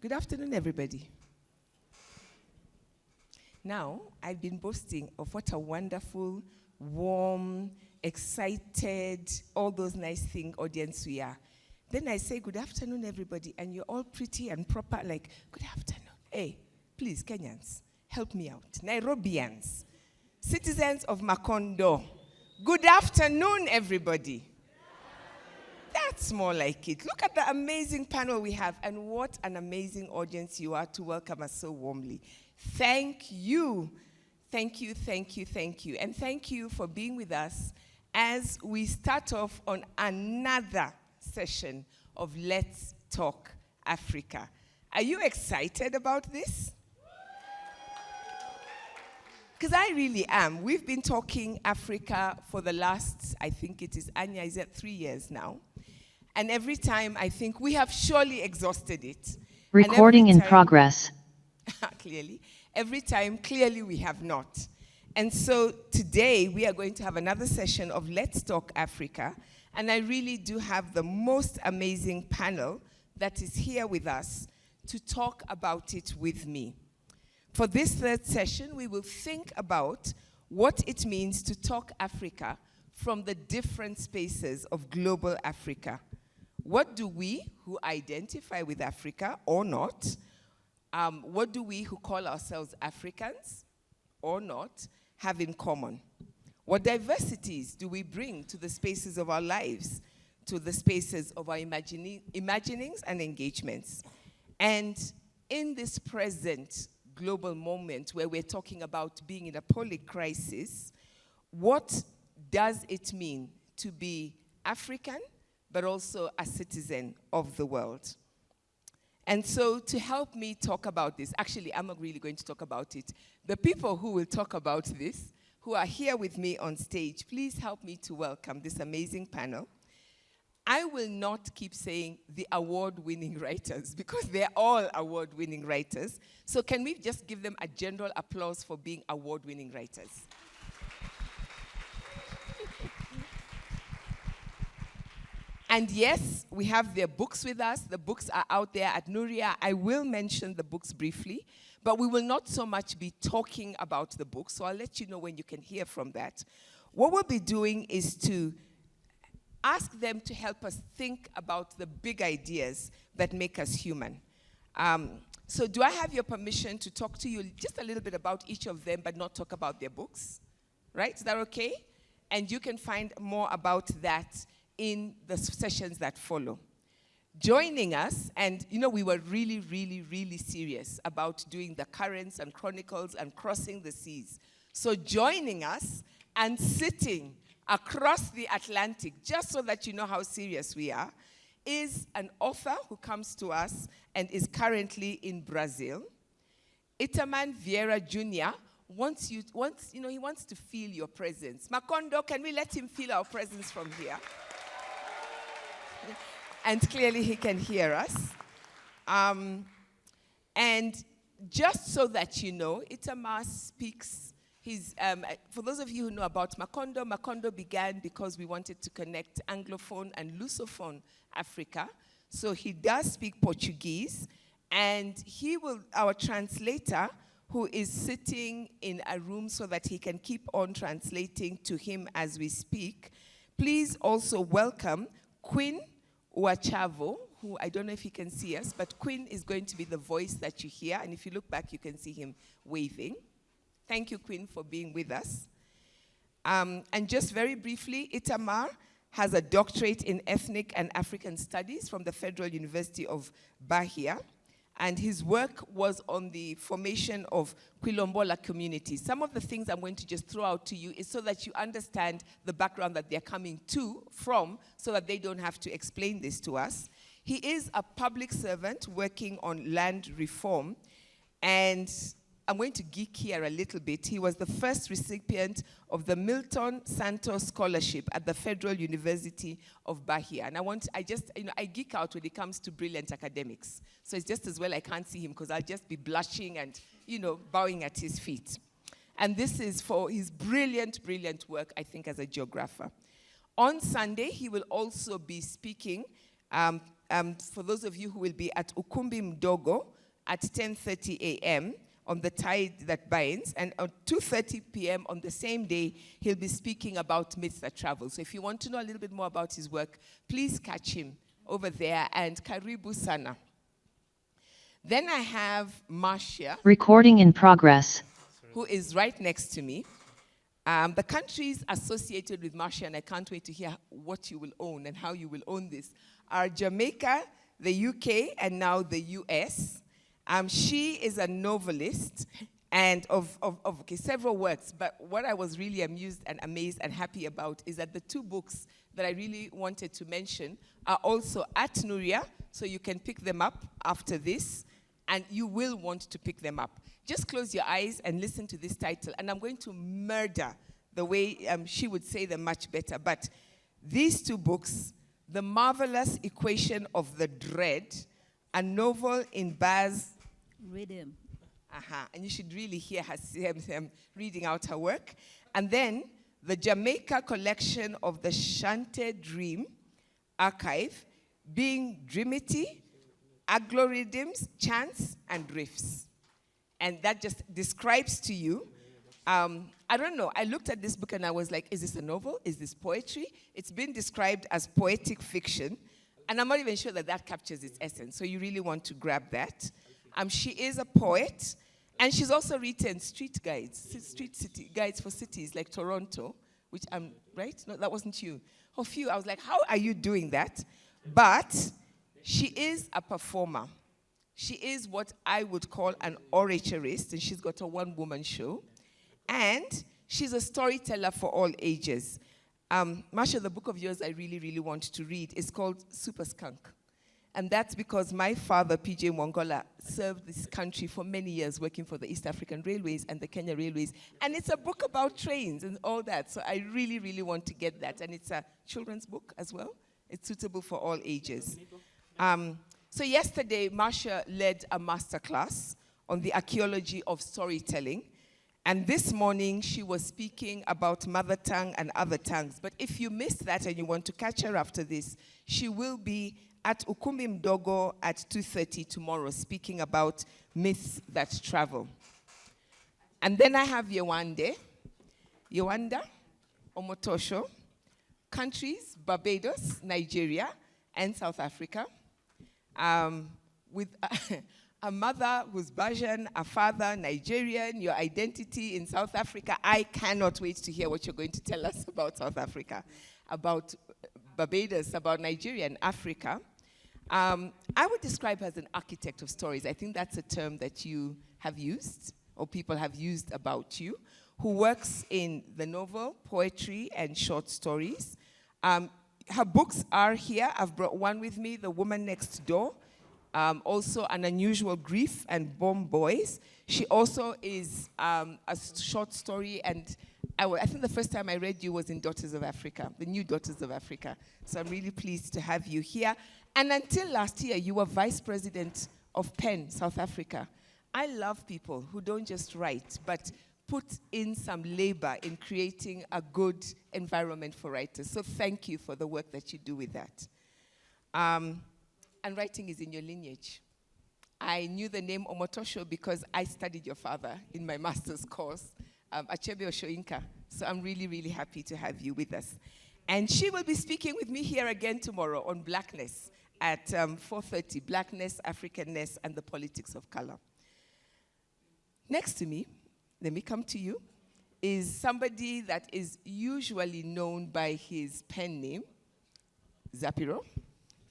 Good afternoon, everybody. Now, I've been boasting of what a wonderful, warm, excited, all those nice things audience we are. Then I say, good afternoon, everybody, and you're all pretty and proper, like, good afternoon. Hey, please, Kenyans, help me out. Nairobians, citizens of Macondo, good afternoon, everybody. That's more like it. Look at the amazing panel we have, and what an amazing audience you are to welcome us so warmly. Thank you. Thank you, thank you, thank you. And thank you for being with us as we start off on another session of Let's Talk Africa. Are you excited about this? Because I really am. We've been talking Africa for the last, I think it is, Anya, is it 3 years now? And every time I think we have surely exhausted it. Recording in progress. Clearly. Every time, clearly we have not. And so today we are going to have another session of Let's Talk Africa. And I really do have the most amazing panel that is here with us to talk about it with me. For this third session, we will think about what it means to talk Africa from the different spaces of global Africa. What do we who identify with Africa or not, what do we who call ourselves Africans or not have in common? What diversities do we bring to the spaces of our lives, to the spaces of our imaginings and engagements? And in this present global moment where we're talking about being in a public crisis, what does it mean to be African, but also a citizen of the world? And so to help me talk about this, actually, I'm not really going to talk about it. The people who will talk about this, who are here with me on stage, please help me to welcome this amazing panel. I will not keep saying the award-winning writers, because they're all award-winning writers. So can we just give them a general applause for being award-winning writers? And yes, we have their books with us. The books are out there at Nuria. I will mention the books briefly, but we will not so much be talking about the books, so I'll let you know when you can hear from that. What we'll be doing is to ask them to help us think about the big ideas that make us human. So do I have your permission to talk to you just a little bit about each of them, but not talk about their books? Right? Is that okay? And you can find more about that in the sessions that follow. Joining us, and you know, we were really, really, really serious about doing the currents and chronicles and crossing the seas. So joining us and sitting across the Atlantic, just so that you know how serious we are, is an author who comes to us and is currently in Brazil. Itamar Vieira Jr. He wants to feel your presence. Macondo, can we let him feel our presence from here? And clearly he can hear us. And just so that you know, Itamar speaks, for those of you who know about Macondo, Macondo began because we wanted to connect Anglophone and Lusophone Africa. So he does speak Portuguese, and our translator, who is sitting in a room so that he can keep on translating to him as we speak. Please also welcome Quinn Uachavo, who I don't know if you can see us, but Quinn is going to be the voice that you hear, and if you look back, you can see him waving. Thank you, Quinn, for being with us. And just very briefly, Itamar has a doctorate in Ethnic and African Studies from the Federal University of Bahia, and his work was on the formation of Quilombola communities. Some of the things I'm going to just throw out to you is so that you understand the background that they're coming from, so that they don't have to explain this to us. He is a public servant working on land reform, and I'm going to geek here a little bit. He was the first recipient of the Milton Santos Scholarship at the Federal University of Bahia. And I geek out when it comes to brilliant academics. So it's just as well I can't see him, because I'll just be blushing and, bowing at his feet. And this is for his brilliant, brilliant work, I think, as a geographer. On Sunday, he will also be speaking for those of you who will be at Ukumbi Mdogo at 10:30 a.m. on the tide that binds, and at 2:30 p.m. on the same day, he'll be speaking about myths that travel. So if you want to know a little bit more about his work, please catch him over there, and Karibu Sana. Then I have Marcia. Recording in progress. Who is right next to me. The countries associated with Marcia, and I can't wait to hear what you will own and how you will own this, are Jamaica, the UK, and now the US. She is a novelist and of several works, but what I was really amused and amazed and happy about is that the two books that I really wanted to mention are also at Nuria, so you can pick them up after this, and you will want to pick them up. Just close your eyes and listen to this title, and I'm going to murder the way she would say them much better, but these two books, The Marvelous Equation of the Dread, a novel in Baz Rhythm. And you should really hear her reading out her work. And then the Jamaica collection of the Shante Dream Archive, being Dreamity, Algorithms, Chants, and Riffs. And that just describes to you, I don't know, I looked at this book and I was like, is this a novel? Is this poetry? It's been described as poetic fiction, and I'm not even sure that that captures its essence, so you really want to grab that. She is a poet, and she's also written street city guides for cities like Toronto, which I'm, right? No, that wasn't you. Oh, phew, I was like, how are you doing that? But she is a performer. She is what I would call an oratorist, and she's got a one-woman show. And she's a storyteller for all ages. Marcia, the book of yours I really, really want to read is called Super Skunk. And that's because my father, PJ Mwangola, served this country for many years working for the East African Railways and the Kenya Railways. And it's a book about trains and all that. So I really, really want to get that. And it's a children's book as well. It's suitable for all ages. So yesterday, Marcia led a masterclass on the archaeology of storytelling. And this morning, she was speaking about mother tongue and other tongues. But if you missed that and you want to catch her after this, she will be at Ukumbi Mdogo at 2:30 tomorrow, speaking about myths that travel. And then I have Yewande, Omotoso, countries, Barbados, Nigeria, and South Africa, with a mother who's Bajan, a father Nigerian, your identity in South Africa. I cannot wait to hear what you're going to tell us about South Africa, about Barbados, about Nigeria and Africa. I would describe her as an architect of stories. I think that's a term that you have used, or people have used about you, who works in the novel, poetry, and short stories. Her books are here. I've brought one with me, The Woman Next Door, also An Unusual Grief and Bomb Boys. She also is a short story, and I think the first time I read you was in Daughters of Africa, the new Daughters of Africa. So I'm really pleased to have you here. And until last year, you were Vice President of PEN, South Africa. I love people who don't just write, but put in some labor in creating a good environment for writers. So thank you for the work that you do with that. And writing is in your lineage. I knew the name Omotoso because I studied your father in my master's course, Achebe Oshoinka. So I'm really, really happy to have you with us. And she will be speaking with me here again tomorrow on Blackness at 4:30, Blackness, Africanness, and the Politics of Color. Next to me, let me come to you, is somebody that is usually known by his pen name, Zapiro,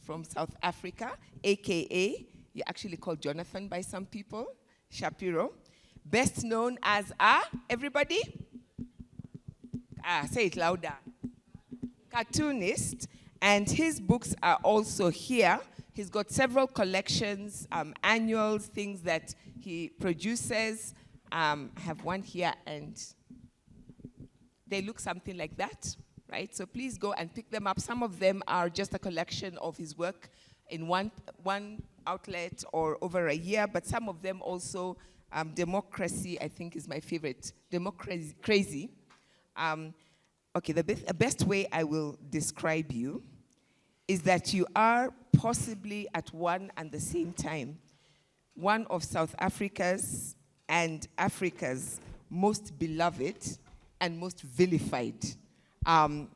from South Africa, a.k.a. you're actually called Jonathan by some people, Shapiro, best known as everybody? Say it louder. Cartoonist, and his books are also here. He's got several collections, annuals, things that he produces. I have one here, and they look something like that, right? So please go and pick them up. Some of them are just a collection of his work in one outlet or over a year, but some of them also, Democracy, I think is my favorite. Democracy, crazy. Okay, the best way I will describe you is that you are possibly at one and the same time one of South Africa's and Africa's most beloved and most vilified. No,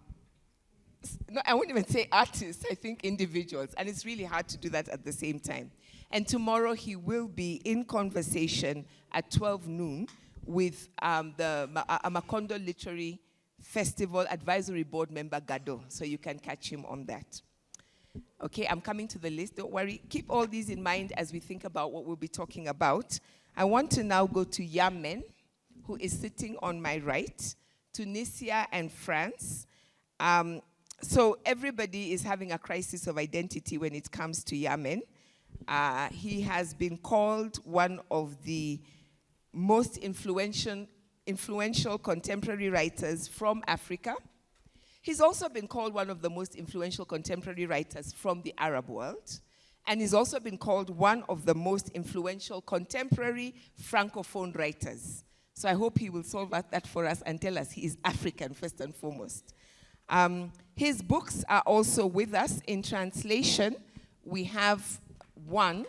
I wouldn't even say artists, I think individuals. And it's really hard to do that at the same time. And tomorrow he will be in conversation at 12 noon with the Macondo Literary Festival Advisory Board member Gado. So you can catch him on that. Okay, I'm coming to the list. Don't worry. Keep all these in mind as we think about what we'll be talking about. I want to now go to Yamen, who is sitting on my right, Tunisia and France. So everybody is having a crisis of identity when it comes to Yamen. He has been called one of the most influential contemporary writers from Africa. He's also been called one of the most influential contemporary writers from the Arab world. And he's also been called one of the most influential contemporary Francophone writers. So I hope he will solve that for us and tell us he is African first and foremost. His books are also with us in translation. We have one,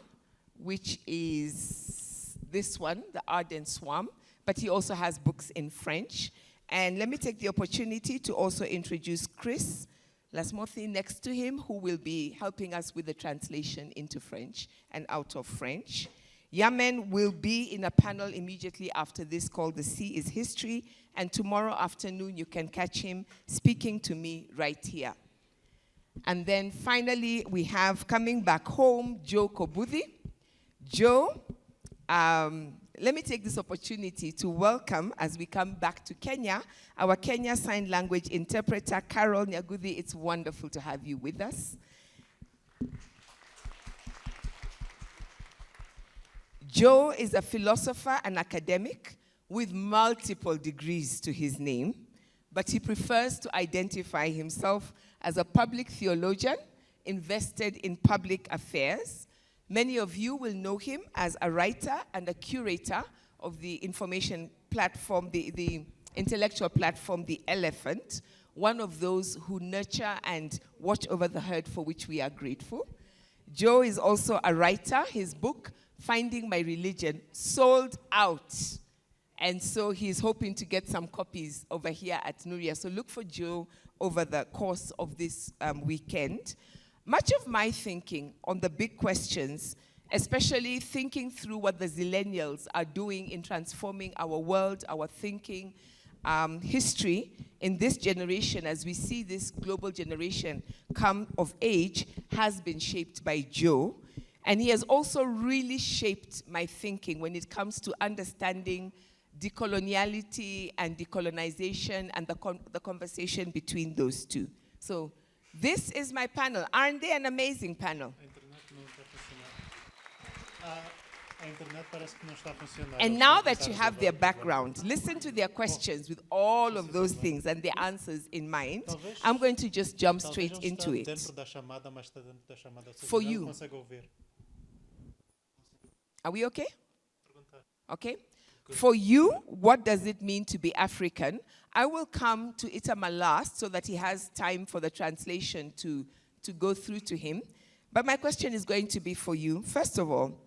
which is this one, The Ardent Swarm, but he also has books in French. And let me take the opportunity to also introduce Chris Lasmothi next to him, who will be helping us with the translation into French and out of French. Yamen will be in a panel immediately after this called The Sea is History, and tomorrow afternoon you can catch him speaking to me right here. And then finally we have coming back home, Joe Kobuthi. Joe, let me take this opportunity to welcome, as we come back to Kenya, our Kenya Sign Language interpreter, Carol Nyaguthi. It's wonderful to have you with us. Joe is a philosopher and academic with multiple degrees to his name, but he prefers to identify himself as a public theologian invested in public affairs. Many of you will know him as a writer and a curator of the information platform, the intellectual platform, The Elephant, one of those who nurture and watch over the herd, for which we are grateful. Joe is also a writer. His book, Finding My Religion, sold out. And so he's hoping to get some copies over here at Nuria. So look for Joe over the course of this weekend. Much of my thinking on the big questions, especially thinking through what the zillennials are doing in transforming our world, our thinking, history in this generation, as we see this global generation come of age, has been shaped by Joe. And he has also really shaped my thinking when it comes to understanding decoloniality and decolonization and the conversation between those two. So this is my panel. Aren't they an amazing panel? And now that you have their background, listen to their questions with all of those things and their answers in mind. I'm going to just jump straight into it. For you. Are we okay? Okay. For you, what does it mean to be African? I will come to Itamar last so that he has time for the translation to go through to him. But my question is going to be for you. First of all,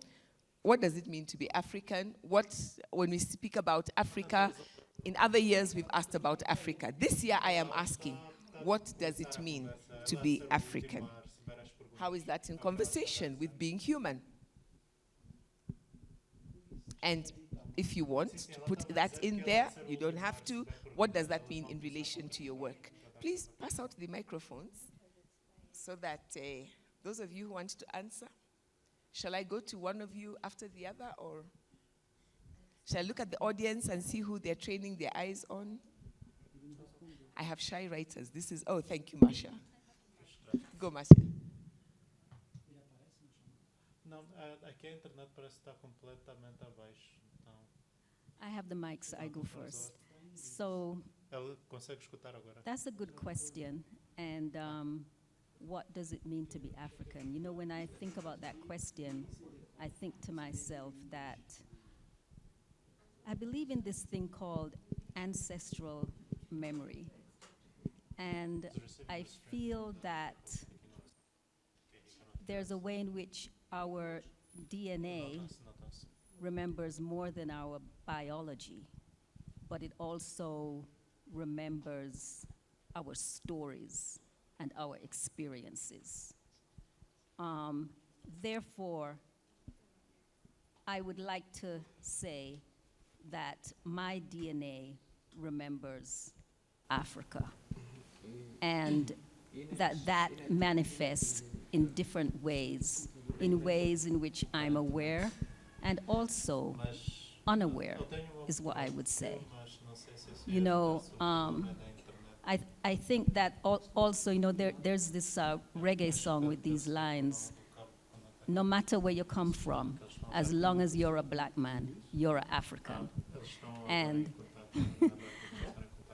what does it mean to be African? When we speak about Africa, in other years we've asked about Africa. This year I am asking, what does it mean to be African? How is that in conversation with being human? And if you want to put that in there, you don't have to. What does that mean in relation to your work? Please pass out the microphones so that those of you who want to answer, shall I go to one of you after the other, or shall I look at the audience and see who they're training their eyes on? I have shy writers. Oh, thank you, Marcia. Go, Marcia. Não, aqui a internet parece estar completamente abaixo. Então, I have the mic, so I go first. So ela consegue escutar agora. that's a good question. And what does it mean to be African? You know, when I think about that question, I think to myself that I believe in this thing called ancestral memory. And I feel that there's a way in which our DNA remembers more than our biology, but it also remembers our stories and our experiences. Therefore, I would like to say that my DNA remembers Africa, and that manifests in different ways, in ways in which I'm aware and also unaware, is what I would say. You know, I think that also, you know, there's this reggae song with these lines: no matter where you come from, as long as you're a black man, you're an African. And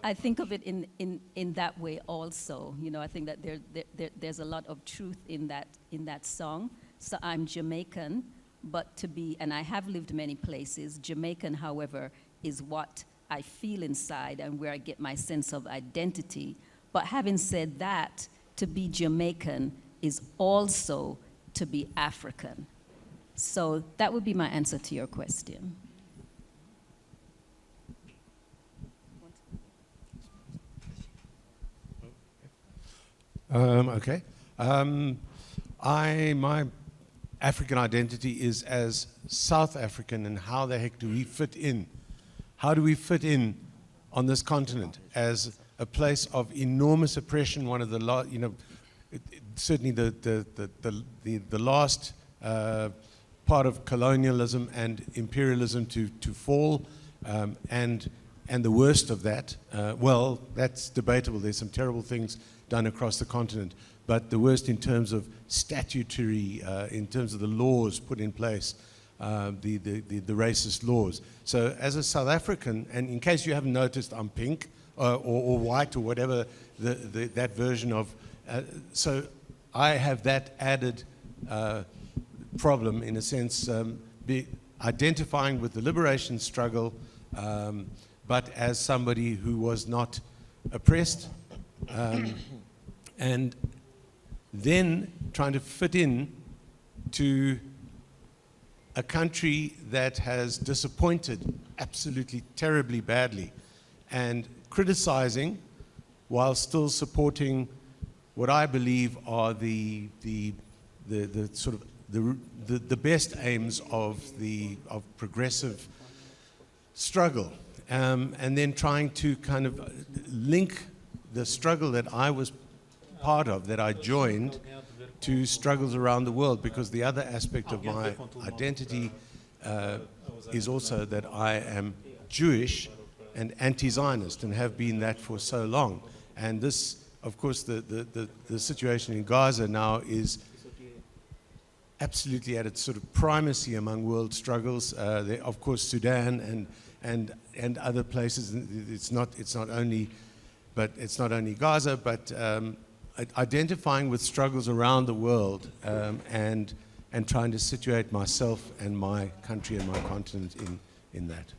I think of it in that way also. You know, I think that there's a lot of truth in that song. So I'm Jamaican, but and I have lived many places. Jamaican, however, is what I feel inside and where I get my sense of identity. But having said that, to be Jamaican is also to be African. So that would be my answer to your question. Okay. My African identity is as South African, and how the heck do we fit in? How do we fit in on this continent as a place of enormous oppression? One of the certainly the last part of colonialism and imperialism to fall, and the worst of that. Well, that's debatable. There's some terrible things done across the continent, but the worst in terms of statutory, in terms of the laws put in place, the racist laws. So as a South African, and in case you haven't noticed, I'm pink or white or whatever that version of, so I have that added problem, in a sense, identifying with the liberation struggle, but as somebody who was not oppressed, and then trying to fit in to a country that has disappointed absolutely terribly badly, and criticizing while still supporting what I believe are the sort of the best aims of progressive struggle, and then trying to kind of link the struggle that I was part of, that I joined, to struggles around the world, because the other aspect of my identity is also that I am Jewish and anti-Zionist, and have been that for so long. And this, of course, the situation in Gaza now is absolutely at its sort of primacy among world struggles. Of course, Sudan and other places. It's not only Gaza, but identifying with struggles around the world, and trying to situate myself and my country and my continent in that.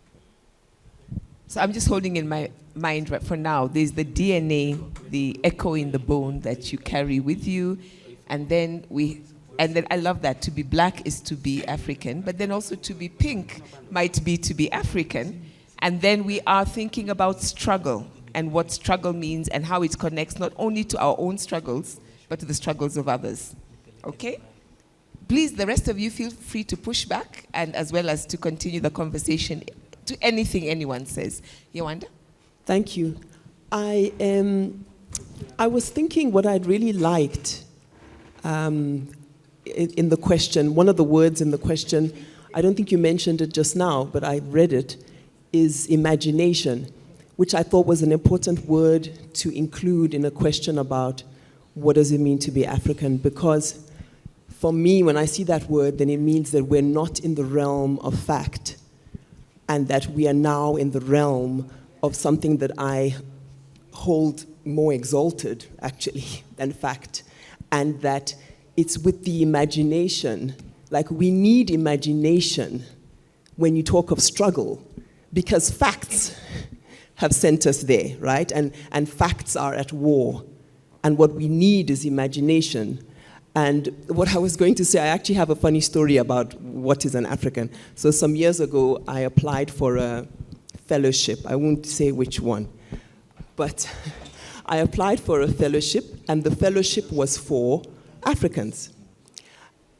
So I'm just holding in my mind right for now, there's the DNA, the echo in the bone that you carry with you, and then I love that. To be black is to be African, but then also to be pink might be to be African. And then we are thinking about struggle, and what struggle means, and how it connects not only to our own struggles, but to the struggles of others. Okay? Please, the rest of you, feel free to push back, and as well as to continue the conversation to anything anyone says. Yewande? Thank you. I was thinking what I'd really liked in the question, one of the words in the question, I don't think you mentioned it just now, but I read it, is imagination, which I thought was an important word to include in a question about what does it mean to be African, because for me, when I see that word, then it means that we're not in the realm of fact, and that we are now in the realm of something that I hold more exalted, actually, than fact, and that it's with the imagination. Like, we need imagination when you talk of struggle, because facts have sent us there, right? And facts are at war. And what we need is imagination. And what I was going to say, I actually have a funny story about what is an African. So some years ago, I applied for a fellowship. I won't say which one, but I applied for a fellowship, and the fellowship was for Africans.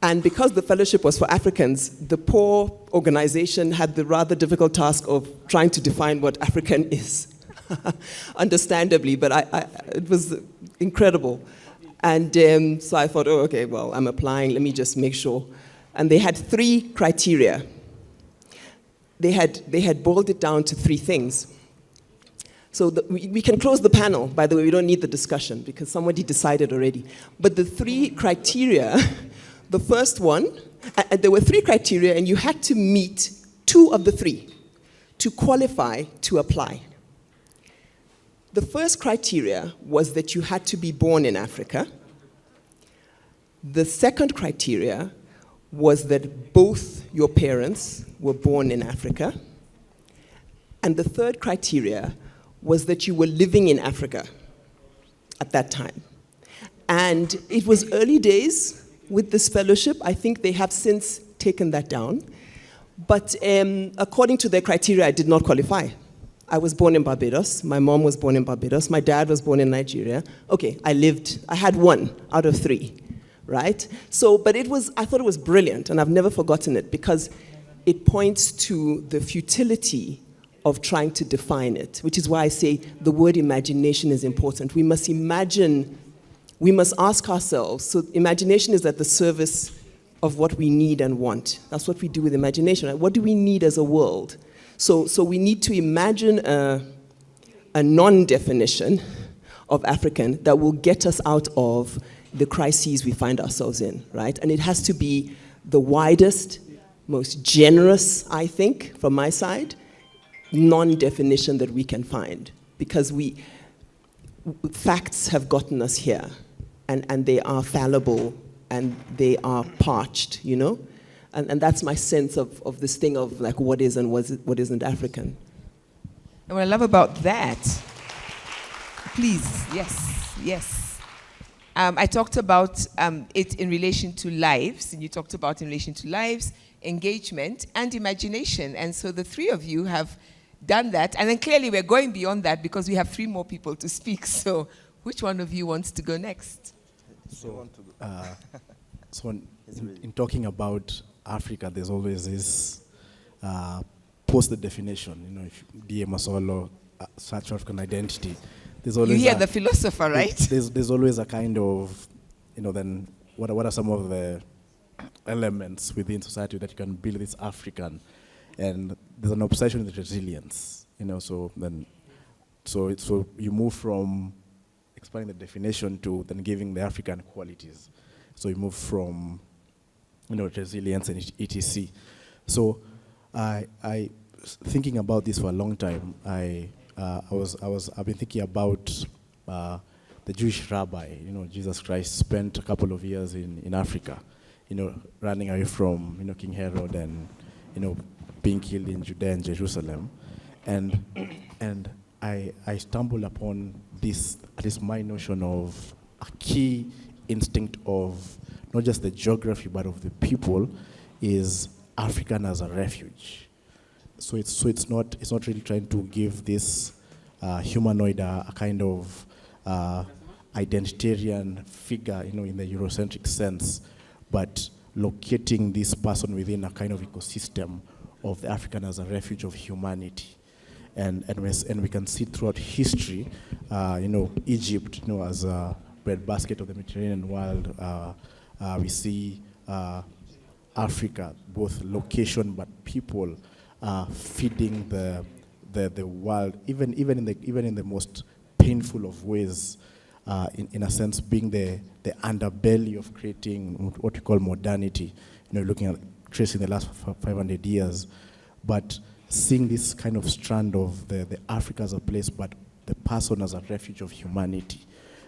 And because the fellowship was for Africans, the poor organization had the rather difficult task of trying to define what African is. Understandably, but it was incredible. And so I thought, oh, okay, well, I'm applying, let me just make sure. And they had 3 criteria. They had boiled it down to 3 things. So we can close the panel, by the way, we don't need the discussion because somebody decided already. But the 3 criteria, the first one, there were 3 criteria and you had to meet 2 of the 3 to qualify to apply. The first criteria was that you had to be born in Africa. The second criteria was that both your parents were born in Africa. And the third criteria was that you were living in Africa at that time. And it was early days with this fellowship. I think they have since taken that down. But according to their criteria, I did not qualify. I was born in Barbados. My mom was born in Barbados. My dad was born in Nigeria. Okay, I had 1 out of 3, right? So, but I thought it was brilliant, and I've never forgotten it, because it points to the futility of trying to define it, which is why I say the word imagination is important. We must imagine, we must ask ourselves, so imagination is at the service of what we need and want. That's what we do with imagination, right? What do we need as a world? So we need to imagine a non-definition of African that will get us out of the crises we find ourselves in, right? And it has to be the widest, most generous, I think, from my side, non-definition that we can find. Because facts have gotten us here, and they are fallible, and they are parched, you know? And that's my sense of this thing of like what is and what isn't African. And what I love about that, please, yes. I talked about it in relation to lives, and you talked about in relation to lives, engagement, and imagination. And so the 3 of you have done that. And then clearly we're going beyond that because we have 3 more people to speak. So which one of you wants to go next? So in talking about Africa, there's always this post the definition, you know, if D.A. Masolo, search African identity. There's always you hear the philosopher, right? There's always a kind of, you know, then what are some of the elements within society that you can build this African? And there's an obsession with resilience, you know, so you move from expanding the definition to then giving the African qualities. So you move from, you know, resilience and etc. So I thinking about this for a long time. I've been thinking about the Jewish rabbi. You know, Jesus Christ spent a couple of years in Africa, you know, running away from, you know, King Herod and, you know, being killed in Judea and Jerusalem, and I stumbled upon this, at least my notion of a key instinct of not just the geography but of the people is African as a refuge. So it's not really trying to give this humanoid a kind of identitarian figure, you know, in the Eurocentric sense, but locating this person within a kind of ecosystem of the African as a refuge of humanity. And we can see throughout history, you know, Egypt, you know, as a breadbasket of the Mediterranean world. We see Africa, both location but people, feeding the world, even in the most painful of ways. In a sense, being the underbelly of creating what we call modernity. You know, looking at tracing the last 500 years, but seeing this kind of strand of the Africa as a place, but the person as a refuge of humanity.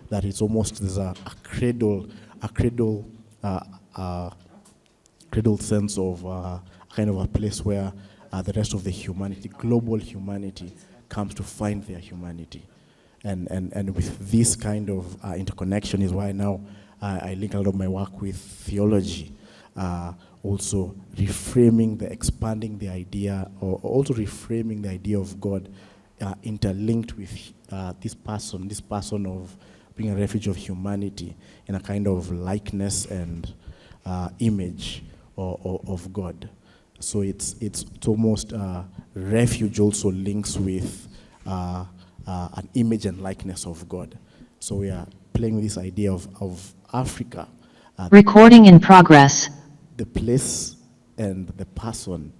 That it's almost there's a cradle sense of kind of a place where the rest of the humanity, global humanity, comes to find their humanity. And with this kind of interconnection is why now I link a lot of my work with theology, also expanding the idea, or also reframing the idea of God interlinked with this person of being a refuge of humanity in a kind of likeness and image of God. So it's almost refuge also links with an image and likeness of God. So we are playing with this idea of Africa. Recording in progress. The place and the person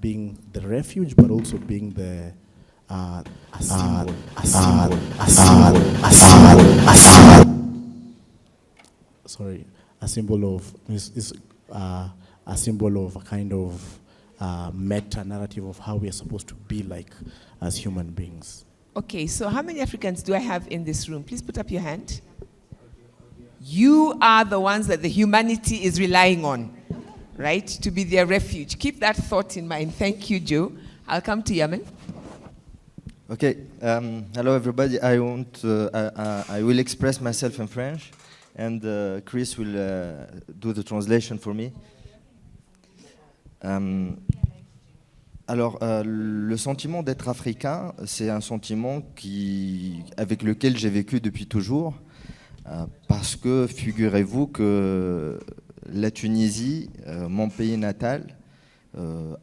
being the refuge, but also being the a symbol. Sorry, a symbol of a symbol of a kind of meta narrative of how we are supposed to be like as human beings. Okay, so how many Africans do I have in this room? Please put up your hand. You are the ones that the humanity is relying on, right, to be their refuge. Keep that thought in mind. Thank you, Joe. I'll come to Yamen. Okay, hello everybody. I will express myself in French, and Chris will do the translation for me. Alors, le sentiment d'être africain, c'est un sentiment avec lequel j'ai vécu depuis toujours, parce que figurez-vous que la Tunisie, mon pays natal,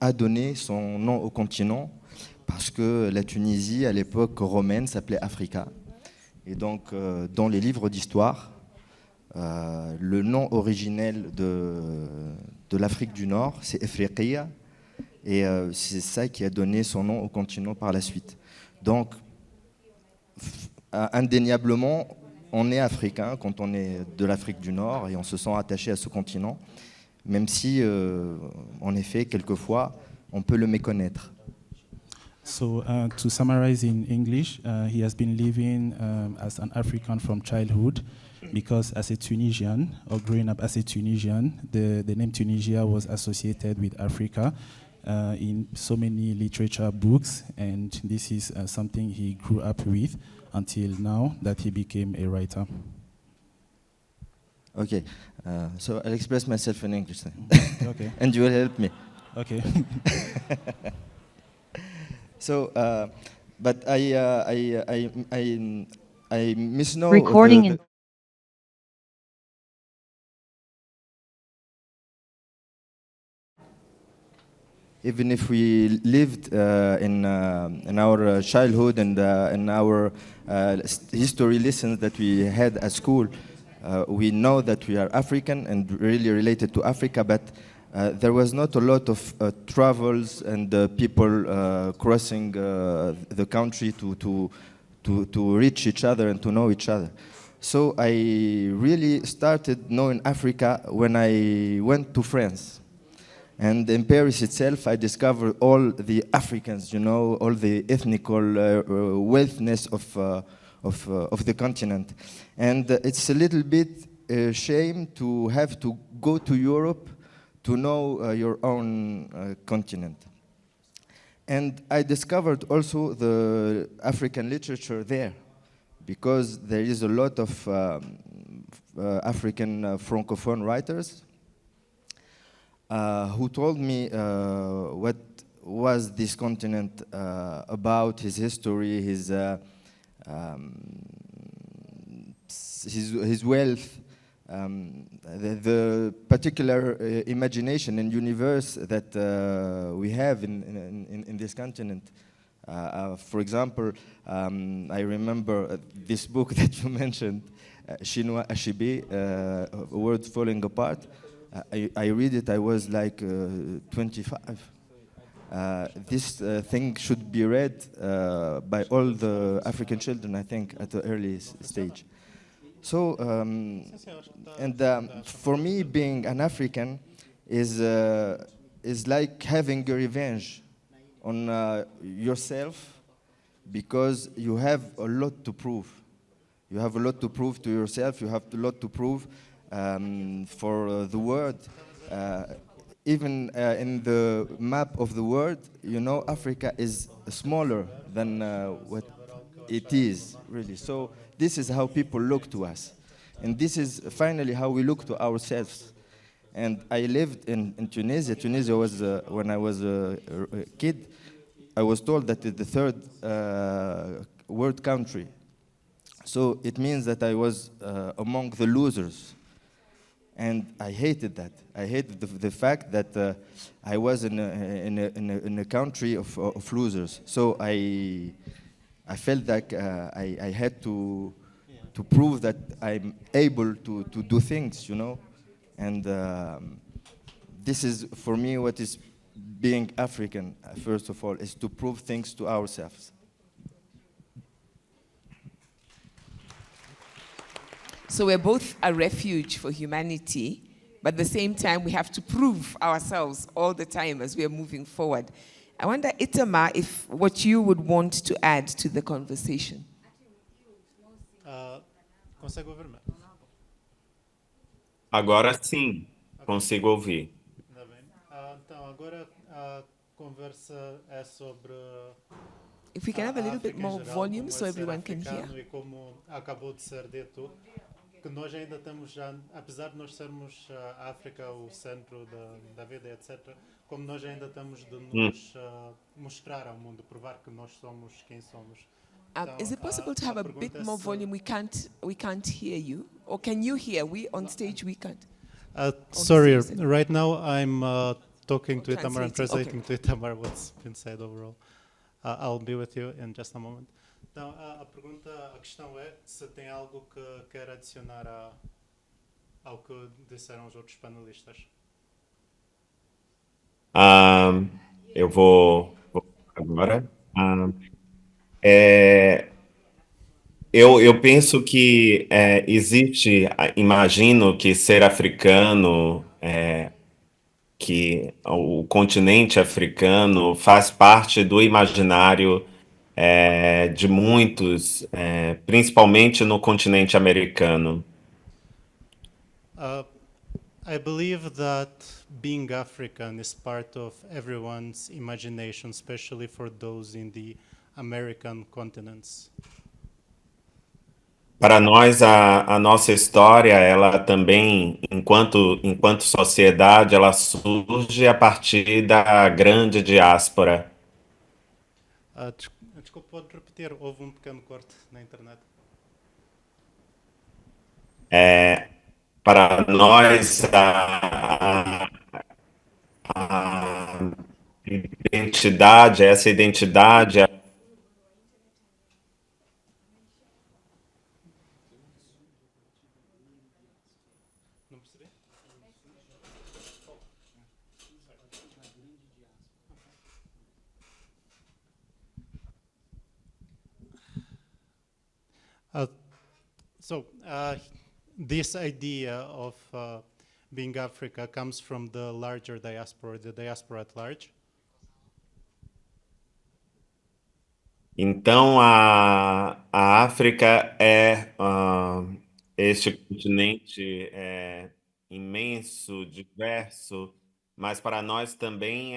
a donné son nom au continent, parce que la Tunisie, à l'époque romaine, s'appelait Africa. Et donc, dans les livres d'histoire, le nom originel de l'Afrique du Nord, c'est Ifriqiya, et c'est ça qui a donné son nom au continent par la suite. Donc, indéniablement, on est africain quand on est de l'Afrique du Nord et on se sent attaché à ce continent, même si, en effet, quelquefois, on peut le méconnaître. So to summarize in English, he has been living as an African from childhood, because as a Tunisian, or growing up as a Tunisian, the name Tunisia was associated with Africa in so many literature books, and this is something he grew up with until now that he became a writer. Okay, so I'll express myself in English then. Okay. And you will help me. Okay. So, but I misnow Recording in even if we lived in our childhood and in our history lessons that we had at school, we know that we are African and really related to Africa, but there was not a lot of travels and people crossing the country to reach each other and to know each other. So I really started knowing Africa when I went to France. And in Paris itself, I discovered all the Africans, you know, all the ethnical wealthness of the continent. And it's a little bit shame to have to go to Europe to know your own continent. And I discovered also the African literature there, because there is a lot of African Francophone writers who told me what was this continent about, his history, his wealth, the particular imagination and universe that we have in this continent. For example, I remember this book that you mentioned, Chinois Achibé, Words Falling Apart. I read it, I was like 25. This thing should be read by all the African children, I think, at the early stage. So, and for me, being an African is like having a revenge on yourself, because you have a lot to prove. You have a lot to prove to yourself, you have a lot to prove for the world. Even in the map of the world, you know, Africa is smaller than what it is, really. So this is how people look to us. And this is finally how we look to ourselves. And I lived in Tunisia. Tunisia was, when I was a kid, I was told that it's the third world country. So it means that I was among the losers. And I hated that. I hated the fact that I was in a country of losers. So I felt like I had to prove that I'm able to do things, you know? And this is, for me, what is being African, first of all, is to prove things to ourselves. So we're both a refuge for humanity, but at the same time, we have to prove ourselves all the time as we are moving forward. I wonder, Itamar, if what you would want to add to the conversation. Consegue ouvir-me? Agora sim, consigo ouvir. Ainda bem. Então, agora a conversa é sobre If we can have a little bit África em more geral, volume como so é ser everyone can hear. africano e como acabou de ser dito, que nós ainda temos, já, apesar de nós sermos a África o centro da vida, etc., como nós ainda temos de nos mostrar ao mundo, provar que nós somos quem somos. Então, Is it possible to have a bit pergunta é more se- volume? We can't hear you. Or can you hear? We on stage, we can't. Sorry, Obviously. right now I'm talking to Itamar and Translating, translating to Itamar what's been said overall. I'll be with you in just a moment. Então, a questão é se tem algo que quer adicionar ao que disseram os outros panelistas. Eu vou agora. Eu penso que existe, imagino que ser africano, que o continente africano faz parte do imaginário de muitos, principalmente no continente americano. I believe that being African is part of everyone's imagination, especially for those in the American continents. Para nós, a nossa história, ela também, enquanto sociedade, ela surge a partir da grande diáspora. Desculpe, pode repetir? Houve pequeno corte na internet. Para nós, a identidade, essa identidade, Não percebi? This idea of being Africa comes from the larger diaspora, the diaspora at large. então a África é este continente imenso, diverso, mas para nós também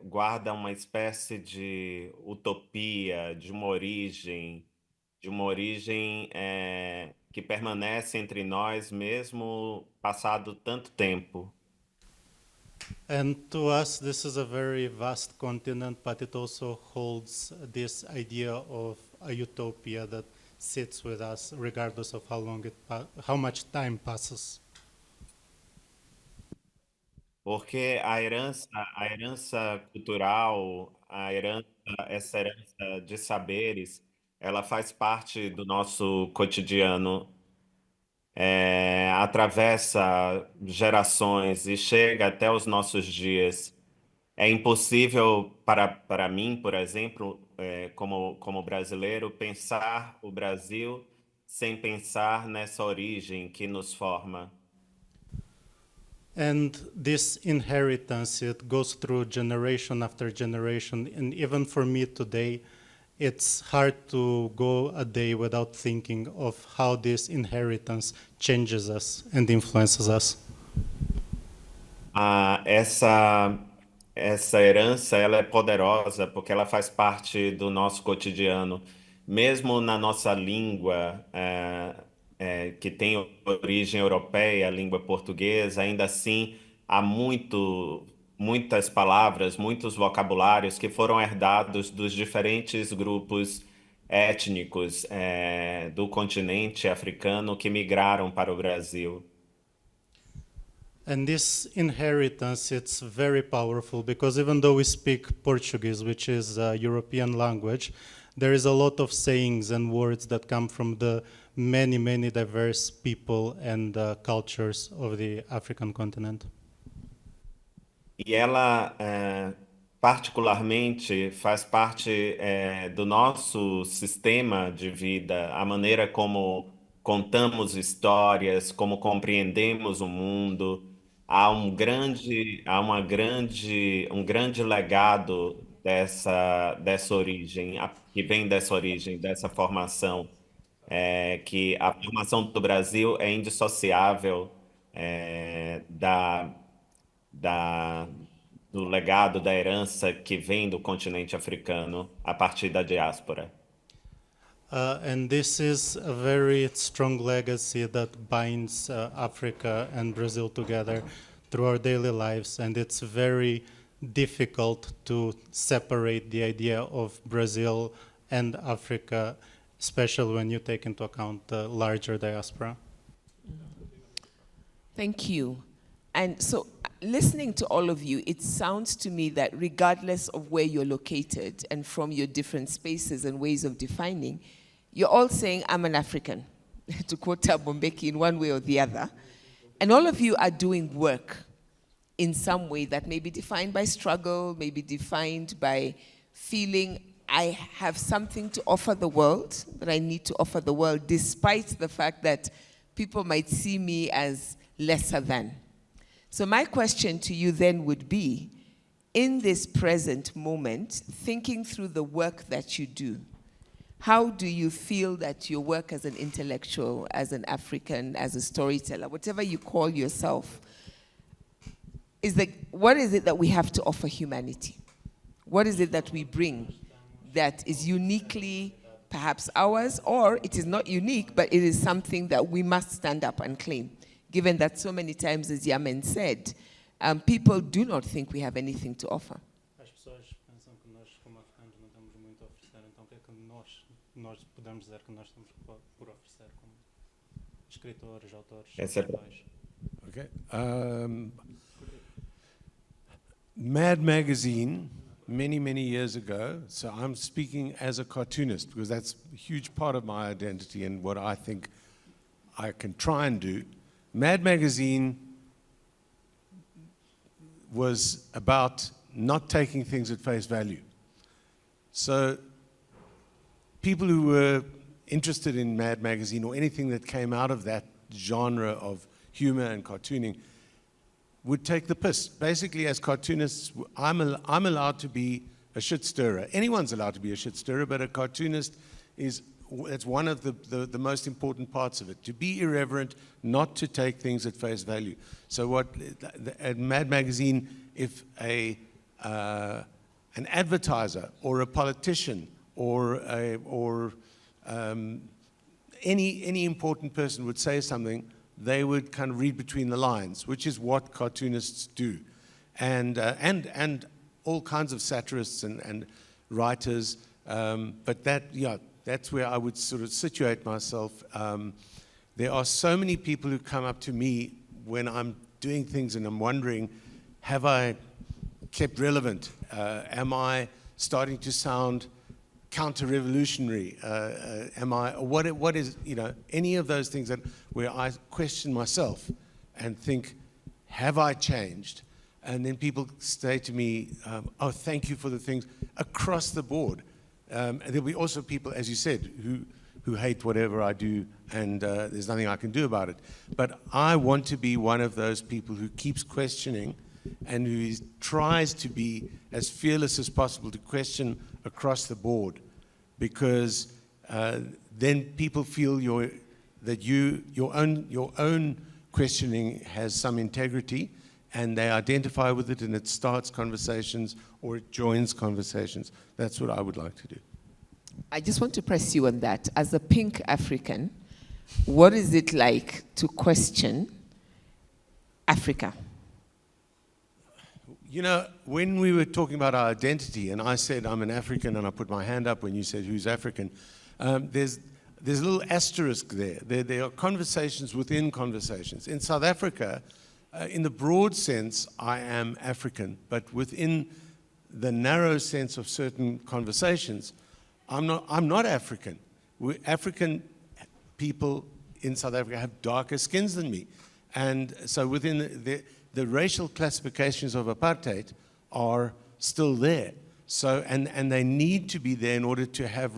guarda uma espécie de utopia, de uma origem que permanece entre nós mesmo passado tanto tempo. And to us, this is a very vast continent, but it also holds this idea of a utopia that sits with us, regardless of how much time passes. Porque a herança cultural, essa herança de saberes, ela faz parte do nosso cotidiano, atravessa gerações e chega até os nossos dias. É impossível para mim, por exemplo, como brasileiro, pensar o Brasil sem pensar nessa origem que nos forma. And this inheritance, it goes through generation after generation. And even for me today, it's hard to go a day without thinking of how this inheritance changes us and influences us. Essa herança, ela é poderosa porque ela faz parte do nosso cotidiano. Mesmo na nossa língua, que tem origem europeia, língua portuguesa, ainda assim há muitas palavras, muitos vocabulários que foram herdados dos diferentes grupos étnicos do continente africano que migraram para o Brasil. And this inheritance, it's very powerful because even though we speak Portuguese, which is a European language, there is a lot of sayings and words that come from the many, many diverse people and cultures of the African continent. E ela, particularmente, faz parte do nosso sistema de vida, a maneira como contamos histórias, como compreendemos o mundo. Há um grande legado dessa origem, que vem dessa origem, dessa formação, que a formação do Brasil é indissociável do legado, da herança que vem do continente africano a partir da diáspora. And this is a very strong legacy that binds Africa and Brazil together through our daily lives, and it's very difficult to separate the idea of Brazil and Africa, especially when you take into account the larger diaspora. Thank you. And so, listening to all of you, it sounds to me that regardless of where you're located and from your different spaces and ways of defining, you're all saying, I'm an African, to quote Bombeki in one way or the other. And all of you are doing work in some way that may be defined by struggle, may be defined by feeling I have something to offer the world, that I need to offer the world, despite the fact that people might see me as lesser than. So my question to you then would be, in this present moment, thinking through the work that you do, how do you feel that your work as an intellectual, as an African, as a storyteller, whatever you call yourself, what is it that we have to offer humanity? What is it that we bring that is uniquely perhaps ours, or it is not unique, but it is something that we must stand up and claim? Given that so many times, as Yamen said, people do not think we have anything to offer. As pessoas pensam que nós, como africanos, não temos muito a oferecer, então o que é que nós podemos dizer que nós temos por oferecer como escritores, autores, intelectuais? Okay. Mad Magazine, many, many years ago, so I'm speaking as a cartoonist because that's a huge part of my identity and what I think I can try and do. Mad Magazine was about not taking things at face value. So people who were interested in Mad Magazine or anything that came out of that genre of humor and cartooning would take the piss. Basically, as cartoonists, I'm allowed to be a shit stirrer. Anyone's allowed to be a shit stirrer, but a cartoonist it's one of the most important parts of it. To be irreverent, not to take things at face value. So at Mad Magazine, if an advertiser or a politician or any important person would say something, they would kind of read between the lines, which is what cartoonists do. And all kinds of satirists and writers, but that's where I would sort of situate myself. There are so many people who come up to me when I'm doing things and I'm wondering, have I kept relevant? Am I starting to sound counter-revolutionary? What is, any of those things where I question myself and think, have I changed? And then people say to me, oh, thank you for the things across the board. And there'll be also people, as you said, who hate whatever I do, and there's nothing I can do about it. But I want to be one of those people who keeps questioning and who tries to be as fearless as possible to question across the board, because then people feel that your own questioning has some integrity, and they identify with it, and it starts conversations or it joins conversations. That's what I would like to do. I just want to press you on that. As a pink African, What is it like to question Africa? You know, when we were talking about our identity, and I said I'm an African, and I put my hand up when you said who's African, there's a little asterisk there. There are conversations within conversations. In South Africa, in the broad sense, I am African, but within the narrow sense of certain conversations, I'm not African. African people in South Africa have darker skins than me. And so within the racial classifications of apartheid are still there. So, and they need to be there in order to have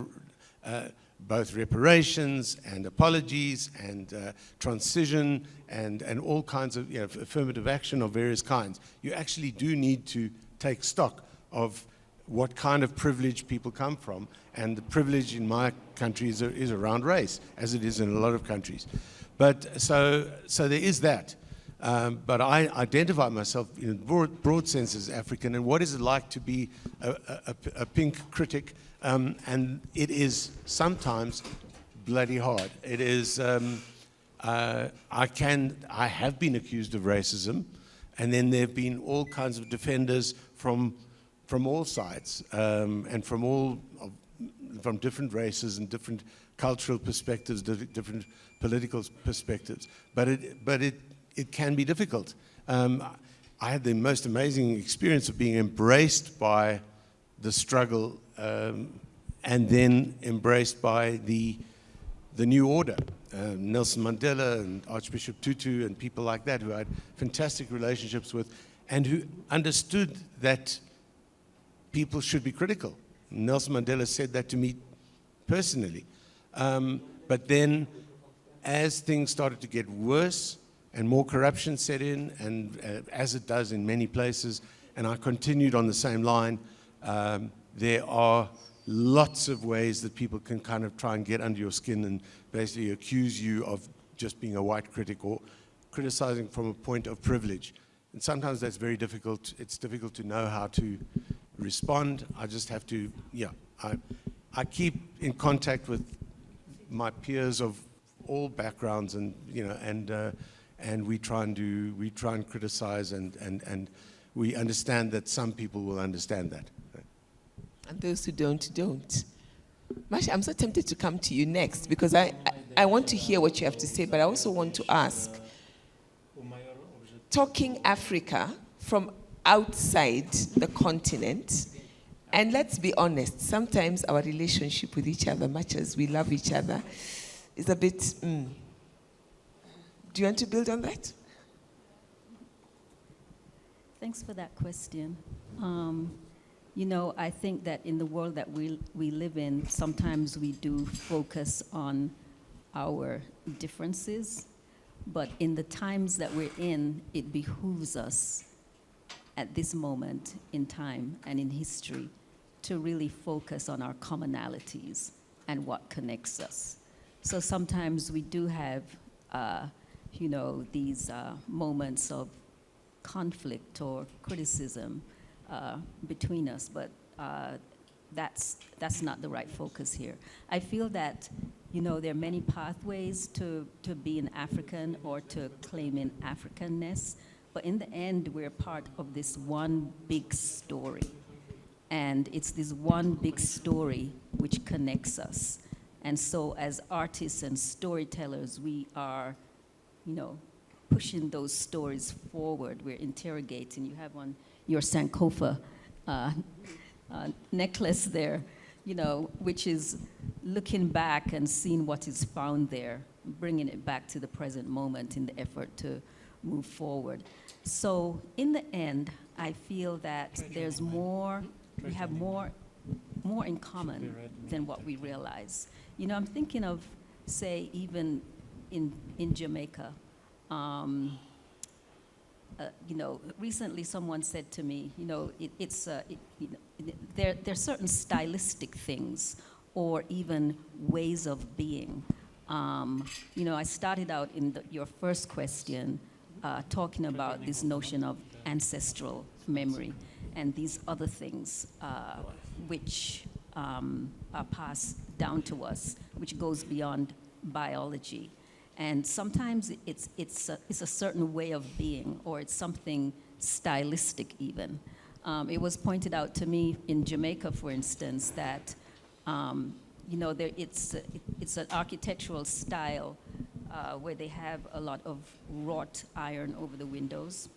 both reparations and apologies and transition and all kinds of affirmative action of various kinds. You actually do need to take stock of what kind of privilege people come from, and the privilege in my country is around race, as it is in a lot of countries. But so there is that. But I identify myself in a broad sense as African, and what is it like to be a pink critic? And it is sometimes bloody hard. It is, I have been accused of racism, and then there have been all kinds of defenders from all sides, and from different races and different cultural perspectives, different political perspectives. But it can be difficult. I had the most amazing experience of being embraced by the struggle, and then embraced by the new order. Nelson Mandela and Archbishop Tutu and people like that, who I had fantastic relationships with, and who understood that people should be critical. Nelson Mandela said that to me personally. But then, as things started to get worse and more corruption set in, and as it does in many places, and I continued on the same line, there are lots of ways that people can kind of try and get under your skin and basically accuse you of just being a white critic or criticizing from a point of privilege. And sometimes that's very difficult. It's difficult to know how to respond. I just have to, I keep in contact with my peers of all backgrounds, and and we try and criticize, and we understand that some people will understand that. And those who don't. Marcia, I'm so tempted to come to you next, because I want to hear what you have to say, but I also want to ask, talking Africa from outside the continent, and let's be honest, sometimes our relationship with each other, much as we love each other, is a bit, Do you want to build on that? Thanks for that question. I think that in the world that we live in, sometimes we do focus on our differences, but in the times that we're in, it behooves us at this moment in time and in history to really focus on our commonalities and what connects us. So sometimes we do have, these moments of conflict or criticism between us, but that's not the right focus here. I feel that, there are many pathways to being African or to claiming Africanness, but in the end, we're part of this one big story. And it's this one big story which connects us. And so as artists and storytellers, we are, pushing those stories forward. We're interrogating. You have on your Sankofa necklace there, which is looking back and seeing what is found there, bringing it back to the present moment in the effort to move forward. So in the end, I feel that there's more, we have more in common than what we realize. I'm thinking of, say, even in Jamaica. Recently someone said to me, there are certain stylistic things or even ways of being. I started out in your first question talking about this notion of ancestral memory and these other things which are passed down to us, which goes beyond biology. And sometimes it's a certain way of being, or it's something stylistic even. It was pointed out to me in Jamaica, for instance, that it's an architectural style where they have a lot of wrought iron over the windows,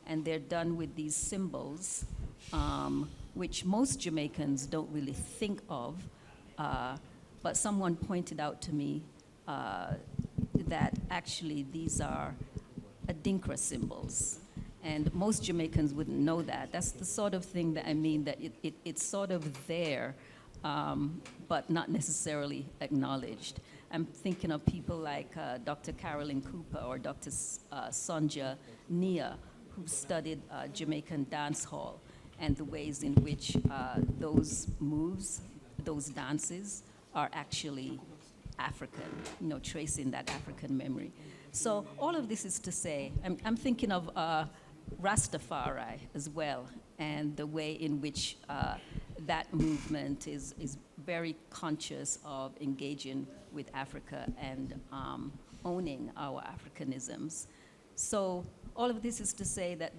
and they're done with these symbols, which most Jamaicans don't really think of, but someone pointed out to me that actually these are Adinkra symbols. And most Jamaicans wouldn't know that. That's the sort of thing that I mean, that it's sort of there, but not necessarily acknowledged. I'm thinking of people like Dr. Carolyn Cooper or Dr. Sonja Nia, who studied Jamaican dance hall and the ways in which those moves, those dances, are actually African, tracing that African memory. So all of this is to say, I'm thinking of Rastafari as well, and the way in which that movement is very conscious of engaging with Africa and owning our Africanisms. So all of this is to say that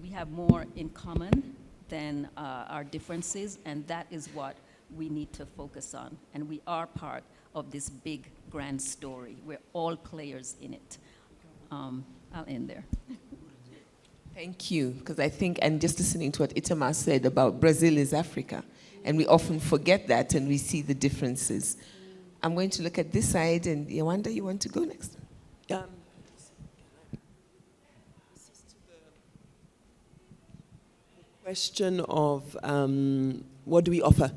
we have more in common than our differences, and that is what we need to focus on. And we are part of this big, grand story. We're all players in it. I'll end there. Thank you, because I think, and just listening to what Itamar said about Brazil is Africa, and we often forget that and we see the differences. I'm going to look at this side, and Yewande, you want to go next? Question of what do we offer?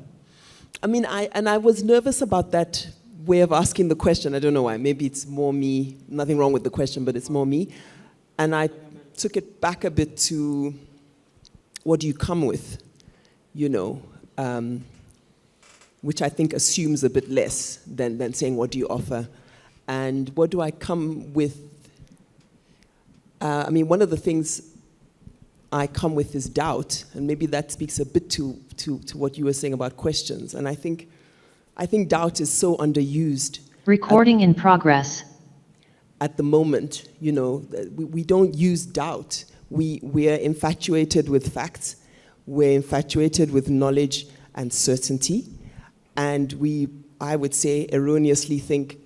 I mean, I was nervous about that way of asking the question. I don't know why. Maybe it's more me. Nothing wrong with the question, but it's more me. And I took it back a bit to what do you come with, which I think assumes a bit less than saying what do you offer. And what do I come with? I mean, one of the things I come with is doubt, and maybe that speaks a bit to what you were saying about questions. And I think doubt is so underused. Recording in progress. At the moment, we don't use doubt. We are infatuated with facts. We're infatuated with knowledge and certainty. And I would say, erroneously think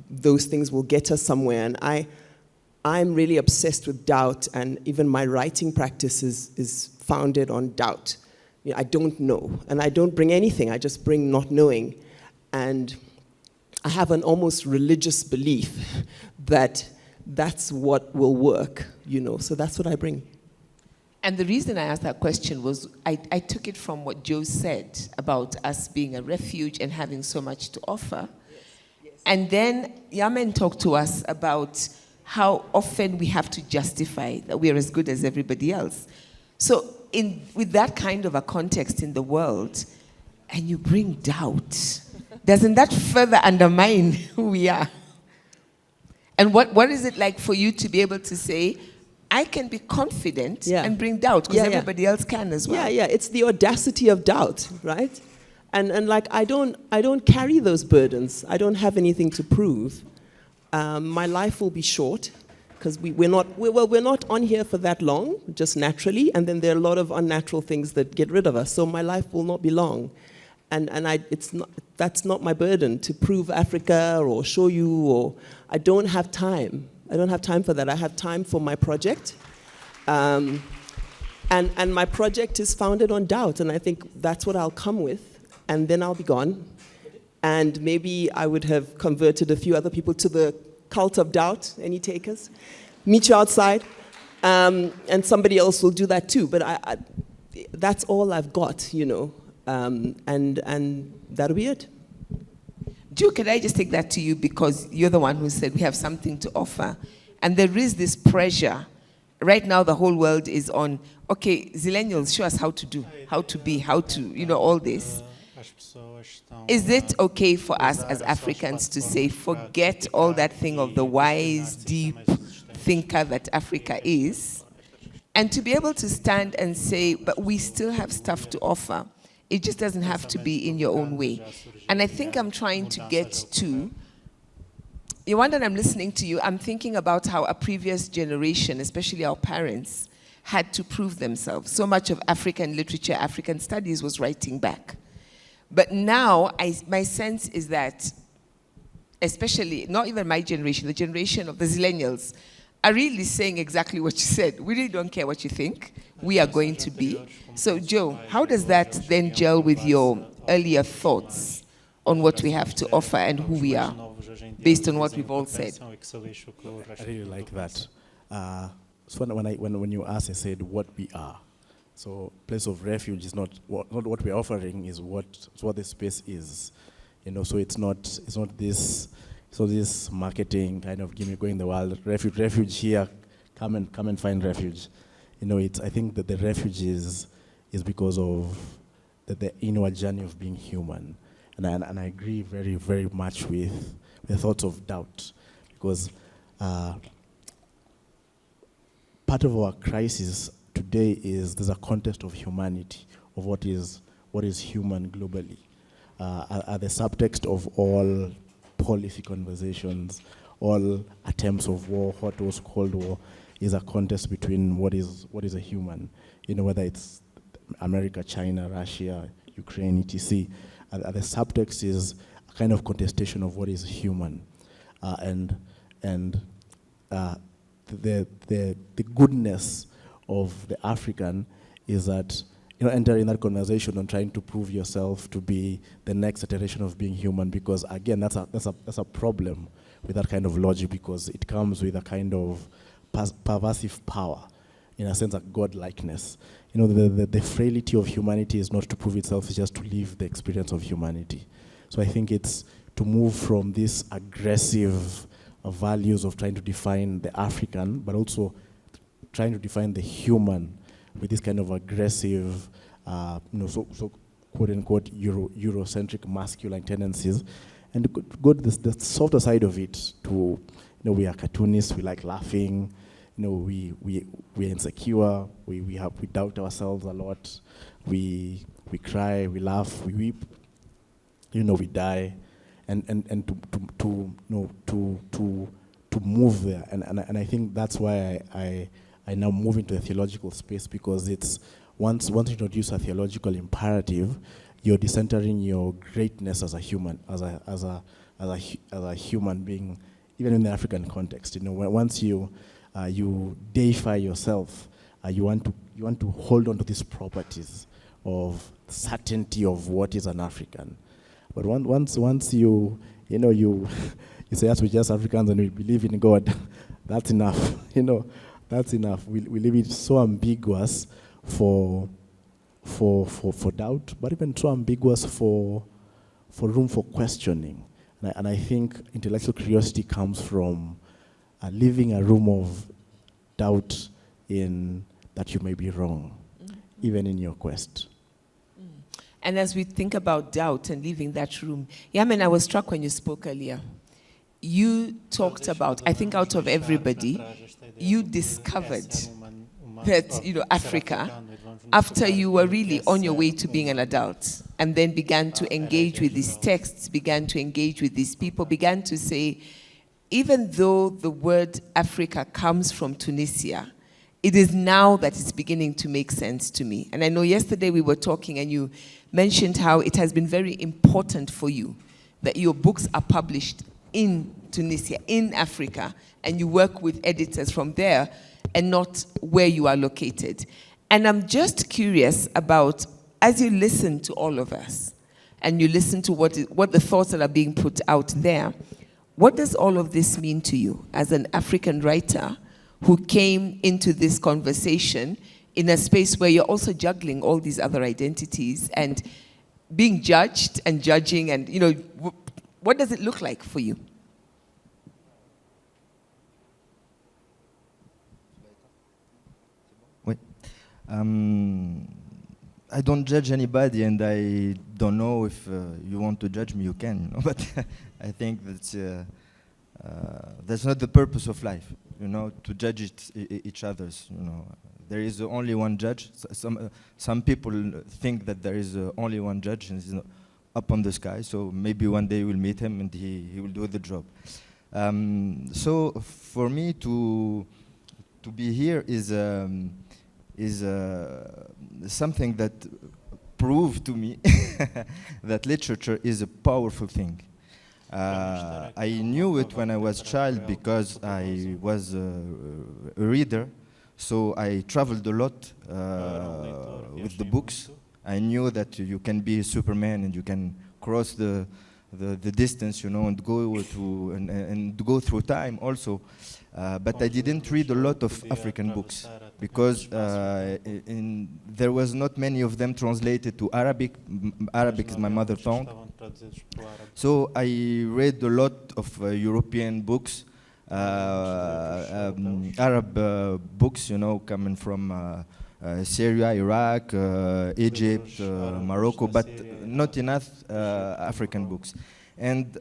those things will get us somewhere. And I'm really obsessed with doubt, and even my writing practice is founded on doubt. I don't know, and I don't bring anything. I just bring not knowing. And I have an almost religious belief that that's what will work, so that's what I bring. And the reason I asked that question was I took it from what Joe said about us being a refuge and having so much to offer. Yes. And then Yamen talked to us about how often we have to justify that we are as good as everybody else. So with that kind of a context in the world, and you bring doubt, doesn't that further undermine who we are? And what is it like for you to be able to say, I can be confident and bring doubt, because everybody else can as well? Yeah, it's the audacity of doubt, right? And like, I don't carry those burdens. I don't have anything to prove. My life will be short, because we're not on here for that long, just naturally, and then there are a lot of unnatural things that get rid of us. So my life will not be long, and that's not my burden to prove Africa or show you. Or I don't have time. I don't have time for that. I have time for my project, and my project is founded on doubt, and I think that's what I'll come with, and then I'll be gone. And maybe I would have converted a few other people to the cult of doubt. Any takers? Meet you outside. And somebody else will do that too. But that's all I've got, and that'll be it. Drew, could I just take that to you, because you're the one who said we have something to offer. And there is this pressure. Right now, the whole world is on, okay, Zillennials, show us how to do, how to be, how to, all this. Is it okay for us as Africans to say, forget all that thing of the wise, deep thinker that Africa is, and to be able to stand and say, but we still have stuff to offer. It just doesn't have to be in your own way. And I think I'm trying to get to Yewande, I'm listening to you. I'm thinking about how a previous generation, especially our parents, had to prove themselves. So much of African literature, African studies was writing back. But now, my sense is that, especially, not even my generation, the generation of the Zillennials, are really saying exactly what you said. We really don't care what you think. We are going to be. So, Joe, how does that then gel with your earlier thoughts on what we have to offer and who we are, based on what we've all said? I really like that. So when you asked, I said what we are. So place of refuge is not what we're offering, is what the space is. You know, so it's not this marketing kind of give me go in the world, refuge here, come and find refuge. You know, I think that the refuge is because of the inward journey of being human. And I agree very, very much with the thoughts of doubt, because part of our crisis today is there's a contest of humanity, of what is human globally. At the subtext of all policy conversations, all attempts of war, what was Cold War, is a contest between what is a human. You know, whether it's America, China, Russia, Ukraine, etc. The subtext is a kind of contestation of what is human, and the goodness of the African is that, you know, entering that conversation and trying to prove yourself to be the next iteration of being human, because again, that's a problem with that kind of logic, because it comes with a kind of pervasive power, in a sense, a godlikeness. You know, the frailty of humanity is not to prove itself, it's just to live the experience of humanity. So I think it's to move from this aggressive values of trying to define the African, but also trying to define the human with this kind of aggressive, so quote unquote Eurocentric masculine tendencies, and go to the softer side of it. To, we are cartoonists, we like laughing, we're insecure, we doubt ourselves a lot, we cry, we laugh, we weep, we die, and to move there, and I think that's why I now move into the theological space, because it's once you introduce a theological imperative, you're decentering your greatness as a human, as a human being, even in the African context. Once you deify yourself, you want to hold on to these properties of certainty of what is an African. But once you say, yes, we're just Africans and we believe in God, that's enough. That's enough. We leave it so ambiguous for doubt, but even so ambiguous for room for questioning. And I think intellectual curiosity comes from leaving a room of doubt in that you may be wrong, even in your quest. And as we think about doubt and leaving that room, Yamen, I was struck when you spoke earlier. You talked about, I think out of everybody, you discovered that, Africa, after you were really on your way to being an adult, and then began to engage with these texts, began to engage with these people, began to say, even though the word Africa comes from Tunisia, it is now that it's beginning to make sense to me. And I know yesterday we were talking and you mentioned how it has been very important for you that your books are published in Tunisia, in Africa, and you work with editors from there and not where you are located. And I'm just curious about, as you listen to all of us, and you listen to what the thoughts that are being put out there, what does all of this mean to you as an African writer who came into this conversation in a space where you're also juggling all these other identities and being judged and judging, and what does it look like for you? I don't judge anybody, and I don't know if you want to judge me, you can, but I think that's not the purpose of life, to judge each other's, There is only one judge. Some people think that there is only one judge and he's up on the sky, so maybe one day we'll meet him and he will do the job. So for me to be here is something that proved to me that literature is a powerful thing. I knew it when I was a child because I was a reader, so I traveled a lot with the books. I knew that you can be a Superman and you can cross the distance, you know, and go go through time also. But I didn't read a lot of African books because there was not many of them translated to Arabic. Arabic is my mother tongue. So I read a lot of European books, Arab books, you know, coming from Syria, Iraq, Egypt, Morocco, but not enough African books. And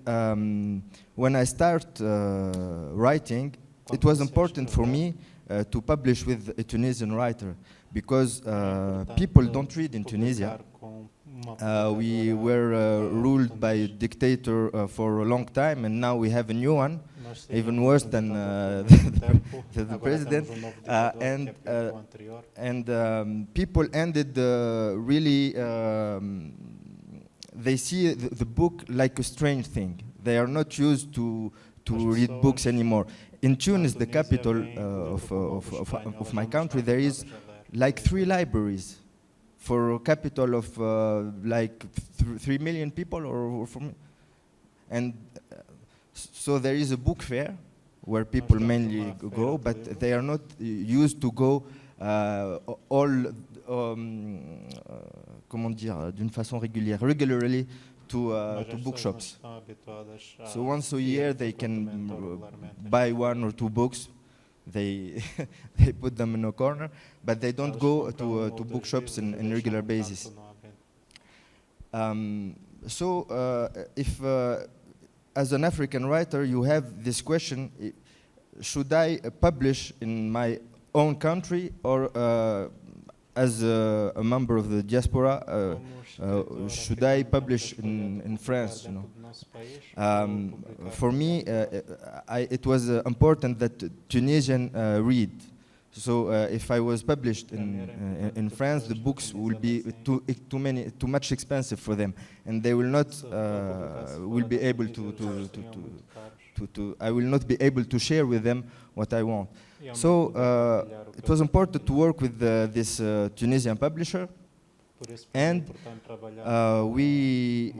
when I start writing, it was important for me to publish with a Tunisian writer because people don't read in Tunisia. We were ruled by a dictator for a long time, and now we have a new one, even worse than the president. And people ended really, they see the book like a strange thing. They are not used to read books anymore. In Tunis, the capital of my country, there is like 3 libraries for a capital of like 3 million people, and so there is a book fair where people mainly go, but they are not used to go comment dire, d'une façon régulière, regularly to bookshops. So once a year they can buy 1 or 2 books. They put them in a corner, but they don't go to bookshops in regular basis. So if as an African writer you have this question, should I publish in my own country or as a member of the diaspora, should I publish in France, you know? For me, it was important that Tunisian read. So if I was published in France, the books will be too much expensive for them, and they will not will be able I will not be able to share with them what I want. So it was important to work with this Tunisian publisher, and we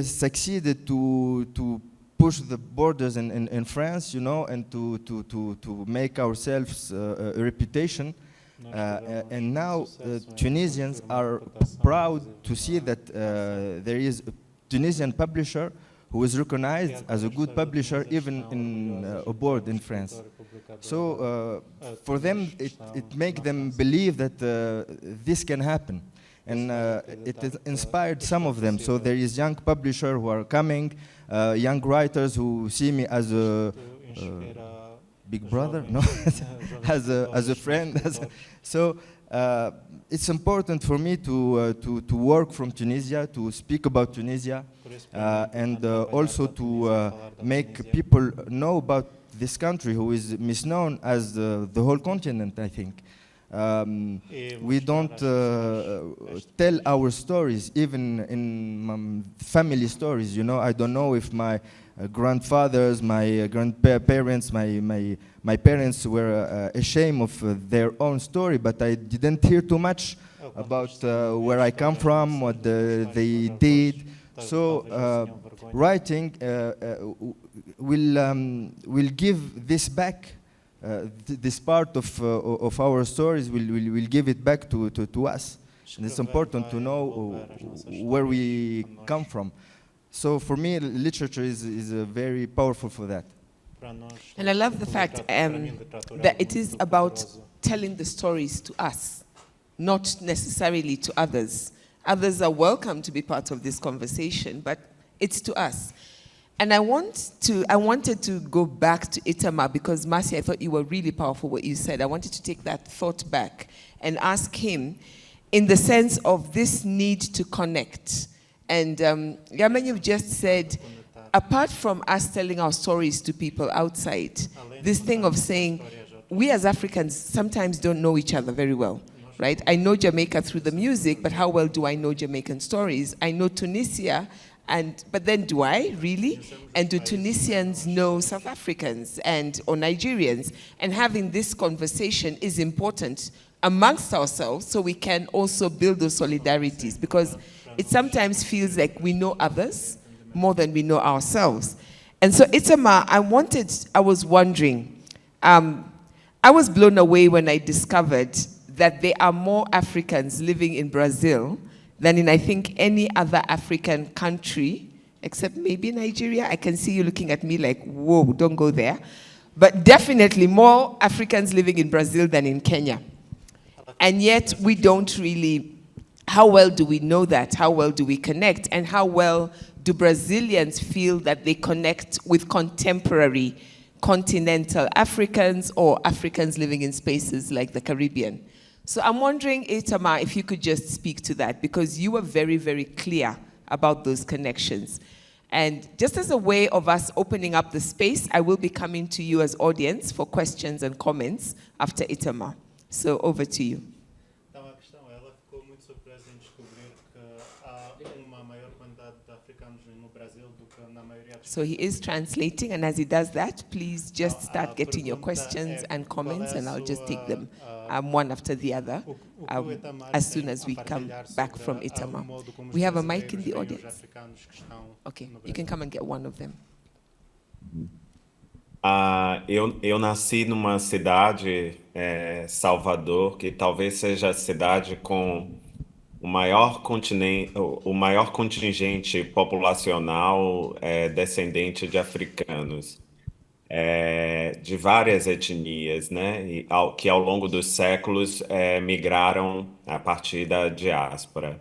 succeeded to push the borders in France, you know, and to make ourselves a reputation. And now Tunisians are proud to see that there is a Tunisian publisher who is recognized as a good publisher even abroad in France. So for them, it makes them believe that this can happen. And it has inspired some of them. So there is young publishers who are coming, young writers who see me as a big brother, no, as a friend. So it's important for me to work from Tunisia, to speak about Tunisia, and also to make people know about this country who is misknown as the whole continent, I think. We don't tell our stories, even in family stories, you know. I don't know if my grandfathers, my grandparents, my parents were ashamed of their own story, but I didn't hear too much about where I come from, what they did. So writing will give this back. This part of our stories will give it back to us. And it's important to know where we come from. So for me, literature is very powerful for that. And I love the fact that it is about telling the stories to us, not necessarily to others. Others are welcome to be part of this conversation, but it's to us. And I wanted to go back to Itamar because, Marcia, I thought you were really powerful what you said. I wanted to take that thought back and ask him in the sense of this need to connect. And Yamen, you've just said apart from us telling our stories to people outside, this thing of saying, we as Africans sometimes don't know each other very well, right? I know Jamaica through the music, but how well do I know Jamaican stories? I know Tunisia, but then do I really? And do Tunisians know South Africans or Nigerians? And having this conversation is important amongst ourselves so we can also build those solidarities, because it sometimes feels like we know others more than we know ourselves. And so Itamar, I was wondering, I was blown away when I discovered that there are more Africans living in Brazil than in, I think, any other African country, except maybe Nigeria. I can see you looking at me like, whoa, don't go there. But definitely more Africans living in Brazil than in Kenya. And yet we don't really, how well do we know that? How well do we connect? And how well do Brazilians feel that they connect with contemporary continental Africans or Africans living in spaces like the Caribbean? So I'm wondering, Itamar, if you could just speak to that, because you were very, very clear about those connections. And just as a way of us opening up the space, I will be coming to you as audience for questions and comments after Itamar. So over to you. Então, a questão, ela ficou muito surpresa em descobrir que há uma maior quantidade de africanos no Brasil do que na maioria dos So he is translating, and as he does that, please just start getting your questions and comments, and I'll just take them one after the other as soon as we come back from Itamar. We have a mic in the audience. Okay, you can come and get one of them. Eu nasci numa cidade, Salvador, que talvez seja a cidade com o maior contingente populacional descendente de africanos, de várias etnias, né? Que ao longo dos séculos migraram a partir da diáspora.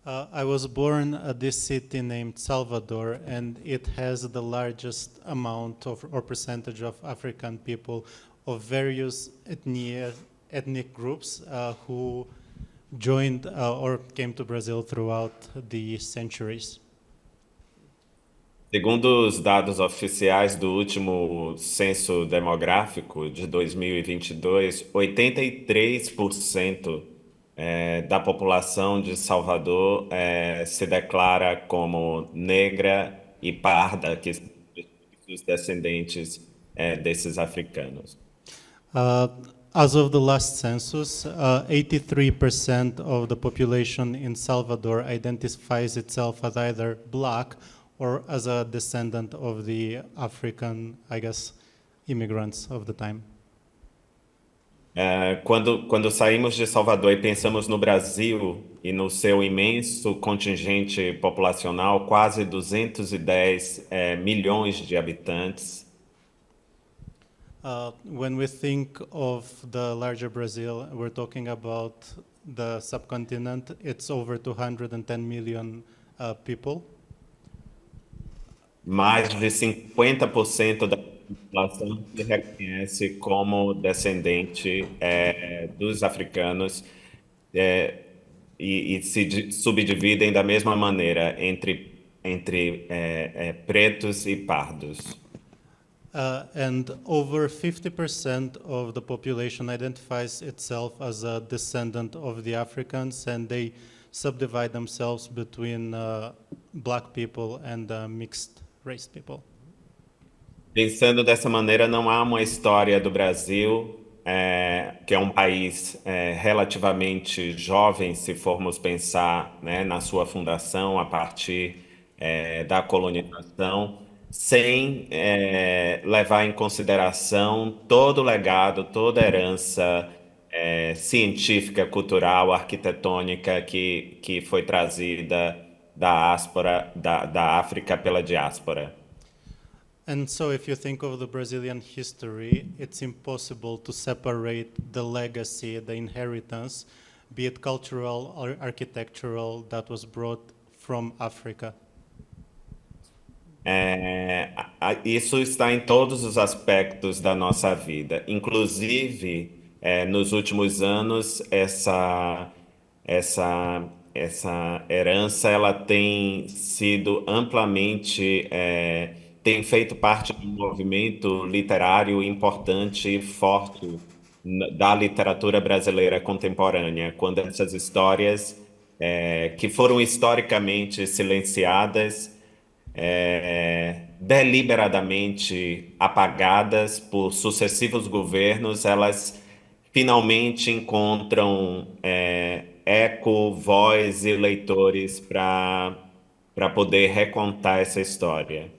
I was born at this city named Salvador, and it has the largest amount of or percentage of African people of various ethnic groups who joined or came to Brazil throughout the centuries. Segundo os dados oficiais do último censo demográfico de 2022, 83% da população de Salvador se declara como negra e parda, que são os descendentes desses africanos. As of the last census, 83% of the population in Salvador identifies itself as either black or as a descendant of the African, I guess, immigrants of the time. Quando saímos de Salvador e pensamos no Brasil e no seu imenso contingente populacional, quase 210 milhões de habitantes, when we think of the larger Brazil, we're talking about the subcontinent. It's over 210 million people. mais de 50% da população se reconhece como descendente dos africanos e se subdividem da mesma maneira entre pretos e pardos. And over 50% of the population identifies itself as a descendant of the Africans, and they subdivide themselves between black people and mixed race people. Pensando dessa maneira, não há uma história do Brasil, que é um país relativamente jovem, se formos pensar, né, na sua fundação a partir da colonização, sem levar em consideração todo o legado, toda a herança científica, cultural, arquitetônica que foi trazida da África pela diáspora. And so if you think of the Brazilian history, it's impossible to separate the legacy, the inheritance, be it cultural or architectural, that was brought from Africa. Isso está em todos os aspectos da nossa vida, inclusive nos últimos anos essa essa herança ela tem sido amplamente, tem feito parte de um movimento literário importante e forte da literatura brasileira contemporânea, quando essas histórias, que foram historicamente silenciadas, deliberadamente apagadas por sucessivos governos, elas finalmente encontram eco, voz e leitores para poder recontar essa história.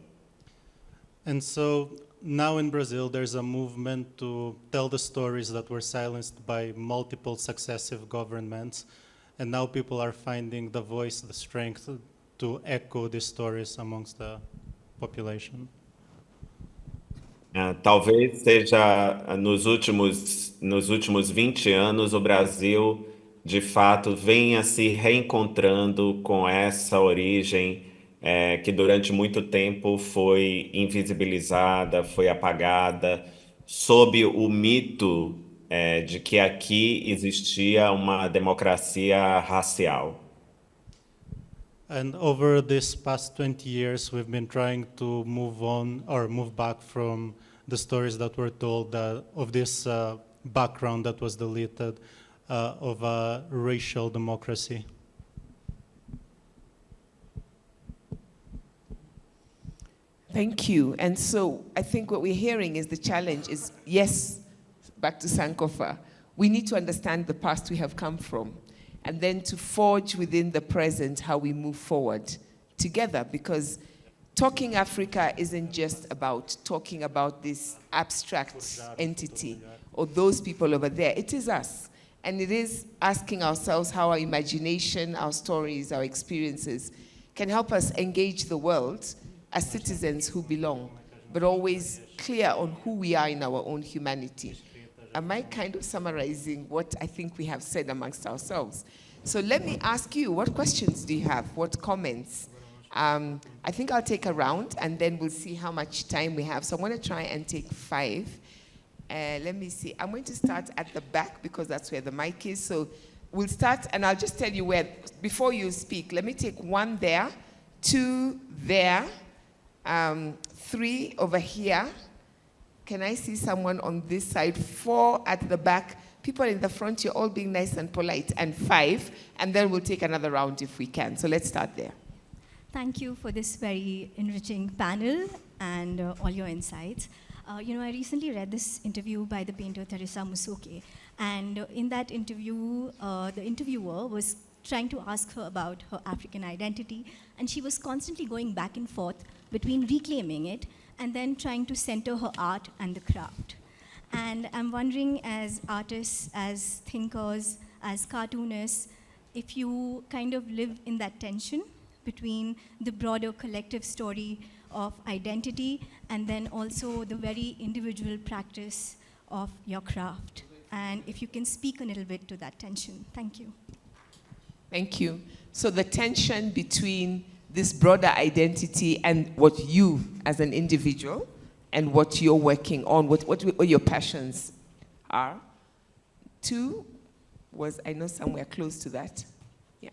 And so now in Brazil, there's a movement to tell the stories that were silenced by multiple successive governments. And now people are finding the voice, the strength to echo these stories amongst the population. Talvez seja nos últimos 20 anos o Brasil, de fato, venha se reencontrando com essa origem que durante muito tempo foi invisibilizada, foi apagada, sob o mito de que aqui existia uma democracia racial. And over this past 20 years, we've been trying to move on or move back from the stories that were told of this background that was deleted of a racial democracy. Thank you. And so I think what we're hearing is the challenge is, yes, back to Sankofa, we need to understand the past we have come from, and then to forge within the present how we move forward together, because talking Africa isn't just about talking about this abstract entity or those people over there. It is us. And it is asking ourselves how our imagination, our stories, our experiences can help us engage the world as citizens who belong, but always clear on who we are in our own humanity. Am I kind of summarizing what I think we have said amongst ourselves? So let me ask you, what questions do you have? What comments? I think I'll take a round, and then we'll see how much time we have. So I'm going to try and take 5. Let me see. I'm going to start at the back because that's where the mic is. So we'll start, and I'll just tell you where, before you speak, let me take 1 there, 2 there, 3 over here. Can I see someone on this side? 4 at the back. People in the front, you're all being nice and polite. And 5, and then we'll take another round if we can. So let's start there. Thank you for this very enriching panel and all your insights. I recently read this interview by the painter Teresa Musoke, and in that interview, the interviewer was trying to ask her about her African identity, and she was constantly going back and forth between reclaiming it and then trying to center her art and the craft. And I'm wondering, as artists, as thinkers, as cartoonists, if you kind of live in that tension between the broader collective story of identity and then also the very individual practice of your craft. And if you can speak a little bit to that tension. Thank you. Thank you. So the tension between this broader identity and what you as an individual and what you're working on, what your passions are. 2 was, I know, somewhere close to that. Yeah.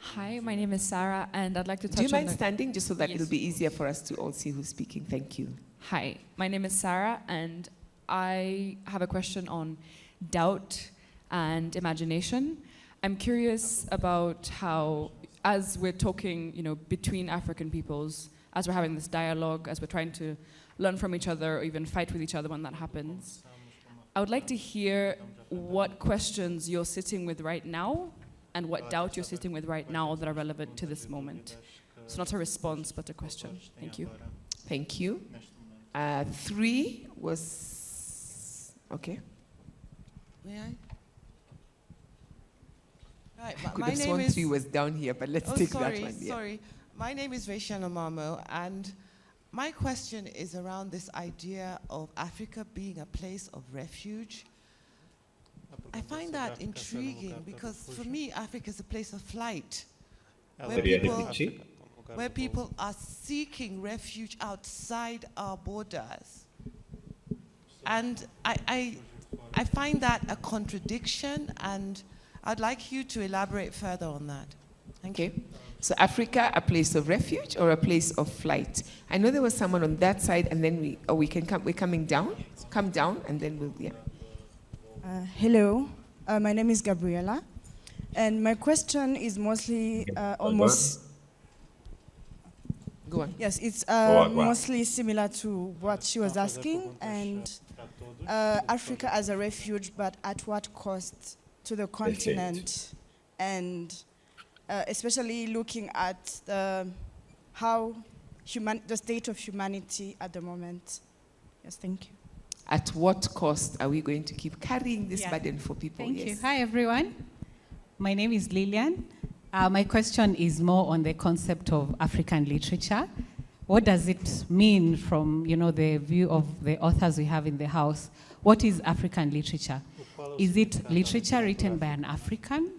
Hi, my name is Sarah, and I'd like to touch on... Do you mind standing just so that Yes. it'll be easier for us to all see who's speaking? Thank you. Hi, my name is Sarah, and I have a question on doubt and imagination. I'm curious about how, as we're talking, between African peoples, as we're having this dialogue, as we're trying to learn from each other or even fight with each other when that happens, I would like to hear what questions you're sitting with right now and what doubt you're sitting with right now that are relevant to this moment. It's not a response, but a question. Thank you. Thank you. 3 was, okay. May I? Right, I could my have name sworn is... 3 was down here, but let's take that one. Yeah. Sorry. My name is Rachel Amamo, and my question is around this idea of Africa being a place of refuge. I find that intriguing because for me, Africa is a place of flight, where people are seeking refuge outside our borders. And I find that a contradiction, and I'd like you to elaborate further on that. Thank you. So Africa, a place of refuge or a place of flight? I know there was someone on that side, and then we're coming down. Come down, and then we'll, yeah. Hello, my name is Gabriela, and my question is mostly almost... Go on. Yes, it's mostly similar to what she was asking, and Africa as a refuge, but at what cost to the continent, and especially looking at the state of humanity at the moment. Yes, thank you. At what cost are we going to keep carrying this burden for people? Thank you. Hi, everyone. My name is Lillian. My question is more on the concept of African literature. What does it mean from, the view of the authors we have in the house? What is African literature? Is it literature written by an African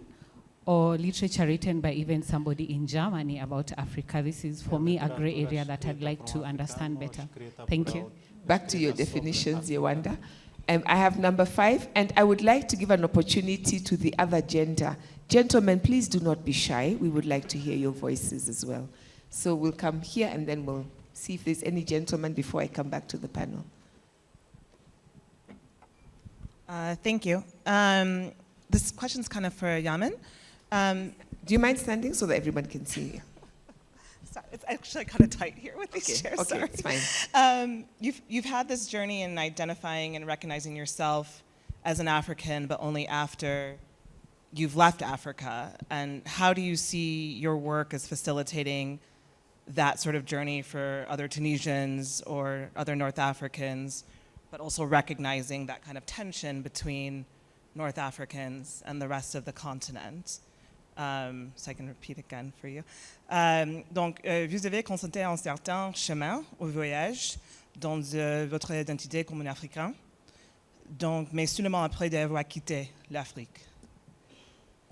or literature written by even somebody in Germany about Africa? This is, for me, a gray area that I'd like to understand better. Thank you. Back to your definitions, Yewande. I have number 5, and I would like to give an opportunity to the other gender. Gentlemen, please do not be shy. We would like to hear your voices as well. So we'll come here, and then we'll see if there's any gentleman before I come back to the panel. Thank you. This question's kind of for Yamen. Do you mind standing so that everyone can see you? Sorry, it's actually kind of tight here with these chairs. Okay, sorry. it's fine. You've had this journey in identifying and recognizing yourself as an African, but only after you've left Africa. And how do you see your work as facilitating that sort of journey for other Tunisians or other North Africans, but also recognizing that kind of tension between North Africans and the rest of the continent? So I can repeat again for you. Donc, vous avez constaté un certain chemin au voyage dans votre identité comme un Africain, donc, mais seulement après avoir quitté l'Afrique.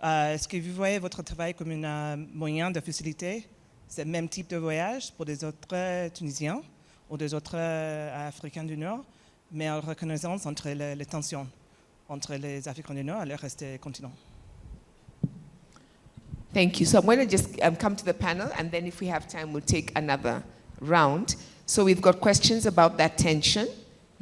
Est-ce que vous voyez votre travail comme un moyen de faciliter ce même type de voyage pour des autres Tunisiens ou des autres Africains du Nord, mais en reconnaissance entre les tensions entre les Africains du Nord et le reste du continent? Thank you. So I'm going to just come to the panel, and then if we have time, we'll take another round. So we've got questions about that tension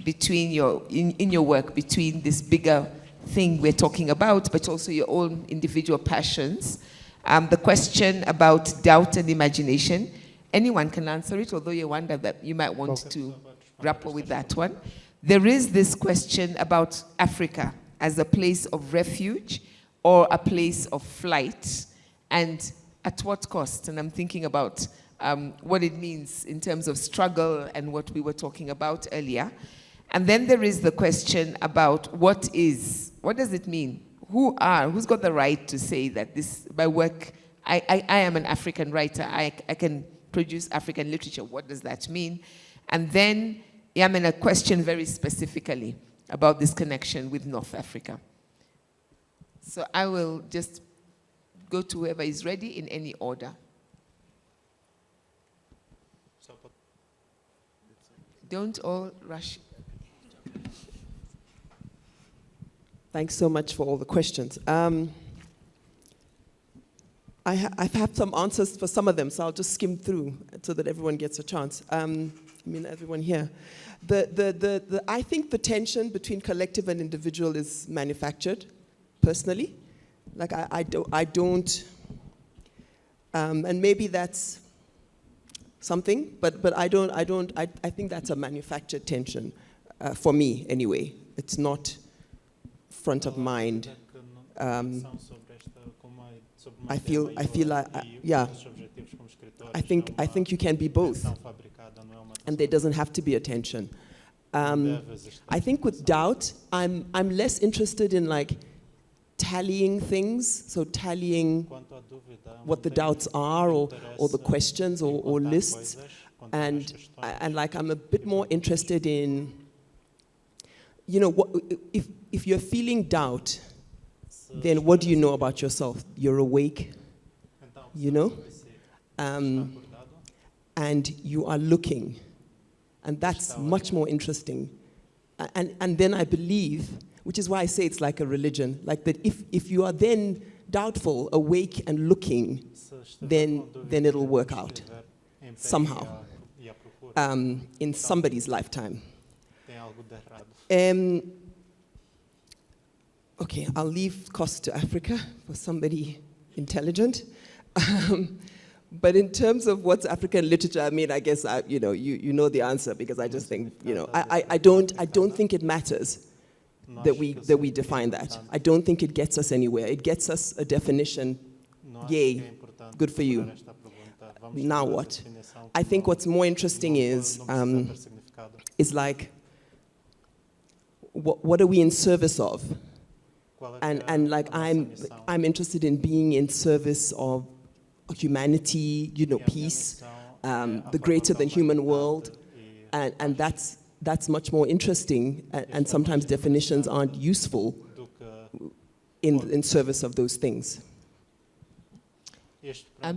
between in your work, between this bigger thing we're talking about, but also your own individual passions. The question about doubt and imagination, anyone can answer it, although you wonder that you might want to grapple with that one. There is this question about Africa as a place of refuge or a place of flight, and at what cost? And I'm thinking about what it means in terms of struggle and what we were talking about earlier. And then there is the question about what does it mean? Who's got the right to say that this, my work, I am an African writer, I can produce African literature, what does that mean? And then, Yamen, a question very specifically about this connection with North Africa. So I will just go to whoever is ready in any order. Don't all rush. Thanks so much for all the questions. I've had some answers for some of them, so I'll just skim through so that everyone gets a chance. Everyone here. I think the tension between collective and individual is manufactured, personally. Like I don't, and maybe that's something, but I think that's a manufactured tension, for me anyway. It's not front of mind. I feel like, yeah. I think you can be both, and there doesn't have to be a tension. I think with doubt, I'm less interested in like tallying things, so tallying what the doubts are or the questions or lists, and like I'm a bit more interested in, if you're feeling doubt, then what do you know about yourself? You're awake, and you are looking, and that's much more interesting. And then I believe which is why I say it's like a religion. Like that if you are then doubtful, awake and looking, then it'll work out somehow in somebody's lifetime. Okay, I'll leave cost to Africa for somebody intelligent. But in terms of what's African literature, I mean, I guess you know the answer, because I just think I don't think it matters that we define that. I don't think it gets us anywhere. It gets us a definition. Yay, good for you. Now what? I think what's more interesting is like, what are we in service of? And like I'm interested in being in service of humanity, peace, the greater than human world, and that's much more interesting. And sometimes definitions aren't useful in service of those things.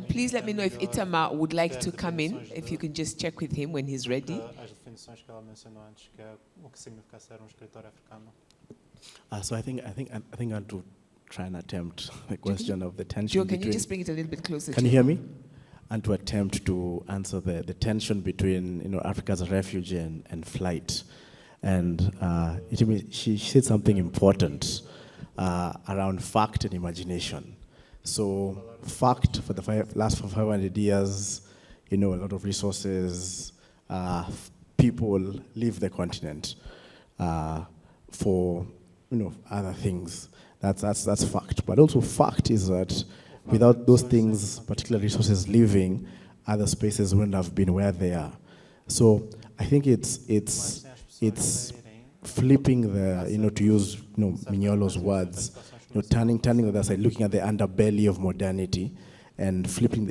Please let me know if Itamar would like to come in, if you can just check with him when he's ready. So I think I'll to try and attempt the question of the tension. Joe, can you just bring it a little bit closer? Can you hear me? And to attempt to answer the tension between Africa as a refugee and flight. And she said something important around fact and imagination. So fact, for the last 500 years, a lot of resources, people leave the continent for other things. That's fact. But also fact is that without those things, particular resources leaving, other spaces wouldn't have been where they are. So I think it's flipping the, to use Mignolo's words, turning the other side, looking at the underbelly of modernity and flipping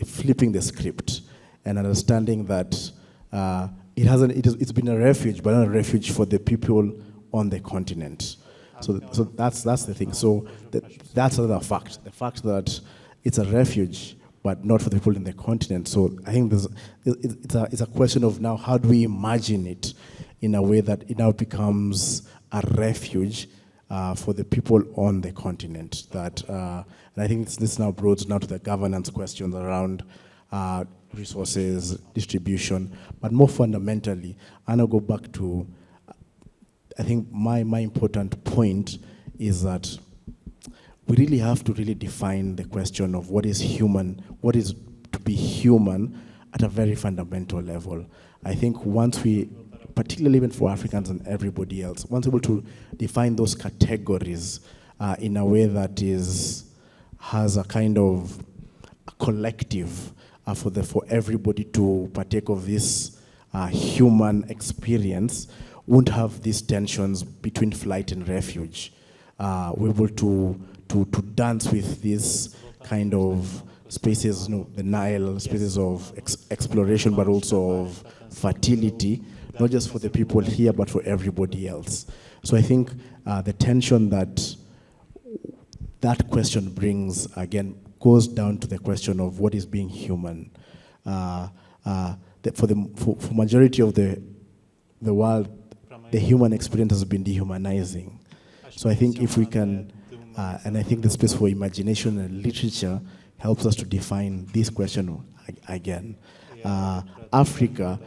the script and understanding that it's been a refuge, but not a refuge for the people on the continent. So that's the thing. So that's another fact. The fact that it's a refuge, but not for the people in the continent. So I think it's a question of now, how do we imagine it in a way that it now becomes a refuge for the people on the continent? And I think this now broadens now to the governance questions around resources, distribution, but more fundamentally, and I'll go back to, I think my important point is that we really have to really define the question of what is human, what is to be human at a very fundamental level. I think once we, particularly even for Africans and everybody else, once able to define those categories in a way that has a kind of a collective for everybody to partake of this human experience, won't have these tensions between flight and refuge. We're able to dance with these kind of spaces, the Nile, spaces of exploration, but also of fertility, not just for the people here, but for everybody else. So I think the tension that question brings, again, goes down to the question of what is being human. For majority of the world, the human experience has been dehumanizing. So I think if we can, and I think the space for imagination and literature helps us to define this question again. Africa,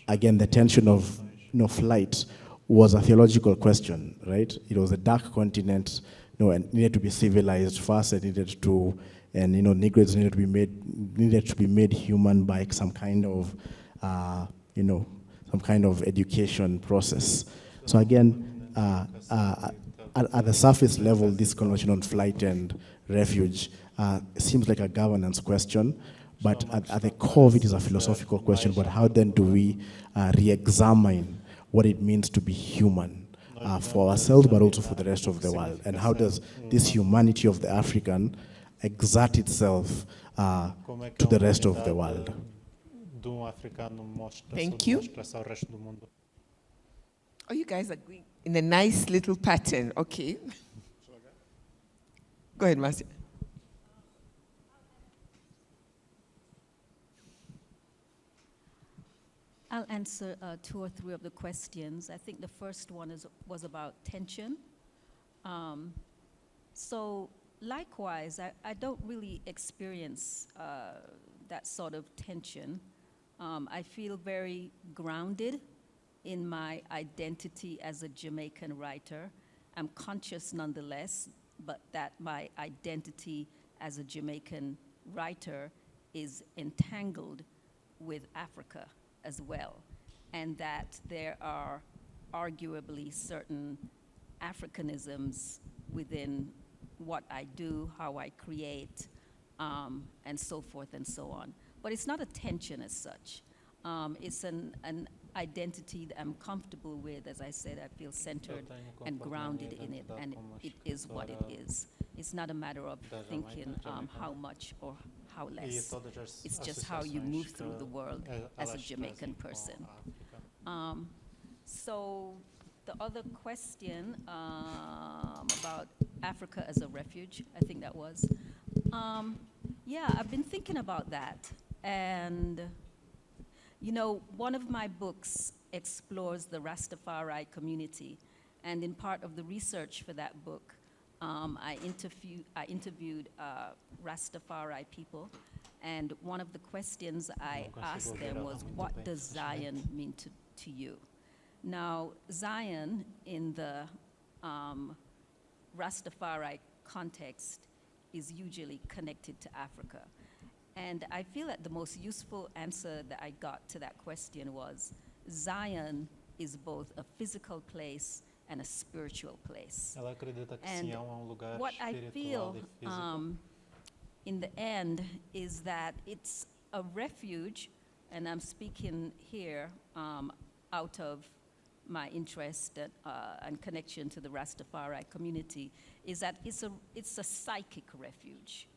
again, the tension of flight was a theological question, right? It was a dark continent, and needed to be civilized first. It needed to, and Negroes needed to be made human by some kind of, some kind of education process. So again, at the surface level, this conversation on flight and refuge seems like a governance question, but at the core of it is a philosophical question. But how then do we re-examine what it means to be human for ourselves, but also for the rest of the world? And how does this humanity of the African exert itself to the rest of the world? Thank you. Oh, you guys are going in a nice little pattern. Okay. Go ahead, Marcia. I'll answer 2 or 3 of the questions. I think the first one was about tension. So likewise, I don't really experience that sort of tension. I feel very grounded in my identity as a Jamaican writer. I'm conscious nonetheless, but that my identity as a Jamaican writer is entangled with Africa as well, and that there are arguably certain Africanisms within what I do, how I create, and so forth and so on. But it's not a tension as such. It's an identity that I'm comfortable with. As I said, I feel centered and grounded in it, and it is what it is. It's not a matter of thinking how much or how less. It's just how you move through the world as a Jamaican person. So the other question about Africa as a refuge, I think that was. Yeah, I've been thinking about that. And, you know, one of my books explores the Rastafari community. And in part of the research for that book, I interviewed Rastafari people. And one of the questions I asked them was, what does Zion mean to you? Now, Zion in the Rastafari context is usually connected to Africa. And I feel that the most useful answer that I got to that question was, Zion is both a physical place and a spiritual place. Ela acredita que And Sião é lugar what I feel espiritual e físico. in the end is that it's a refuge, and I'm speaking here out of my interest and connection to the Rastafari community, is that it's a psychic refuge.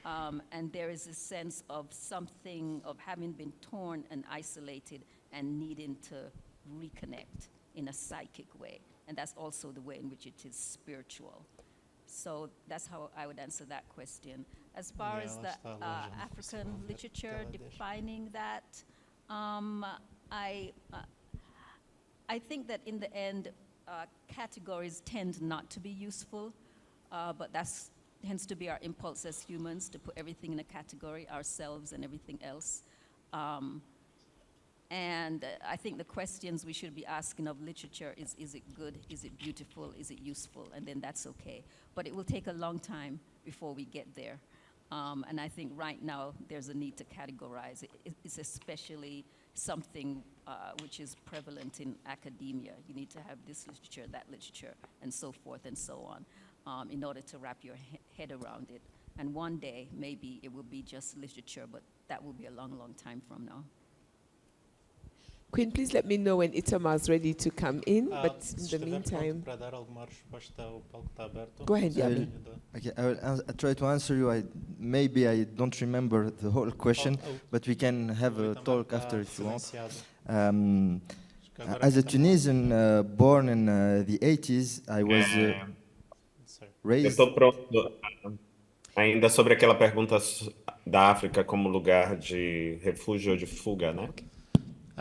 And there is a sense of something, of having been torn and isolated and needing to reconnect in a psychic way. And that's also the way in which it is spiritual. So that's how I would answer that question. As far as the African literature defining that, I think that in the end, categories tend not to be useful, but that's tends to be our impulse as humans to put everything in a category, ourselves and everything else. And I think the questions we should be asking of literature is it good, is it beautiful, is it useful, and then that's okay. But it will take a long time before we get there. And I think right now there's a need to categorize. It's especially something which is prevalent in academia. You need to have this literature, that literature, and so forth and so on. In order to wrap your head around it. And one day, maybe it will be just literature, but that will be a long, long time from now. Queen, please let me know when Itamar is ready to come in, but in the meantime... Go ahead, Yamen. Okay, I'll try to answer you. Maybe I don't remember the whole question, but we can have a talk after if you want. As a Tunisian born in the 80s, I was... Eu estou pronto. Ainda sobre aquela pergunta da África como lugar de refúgio ou de fuga, né?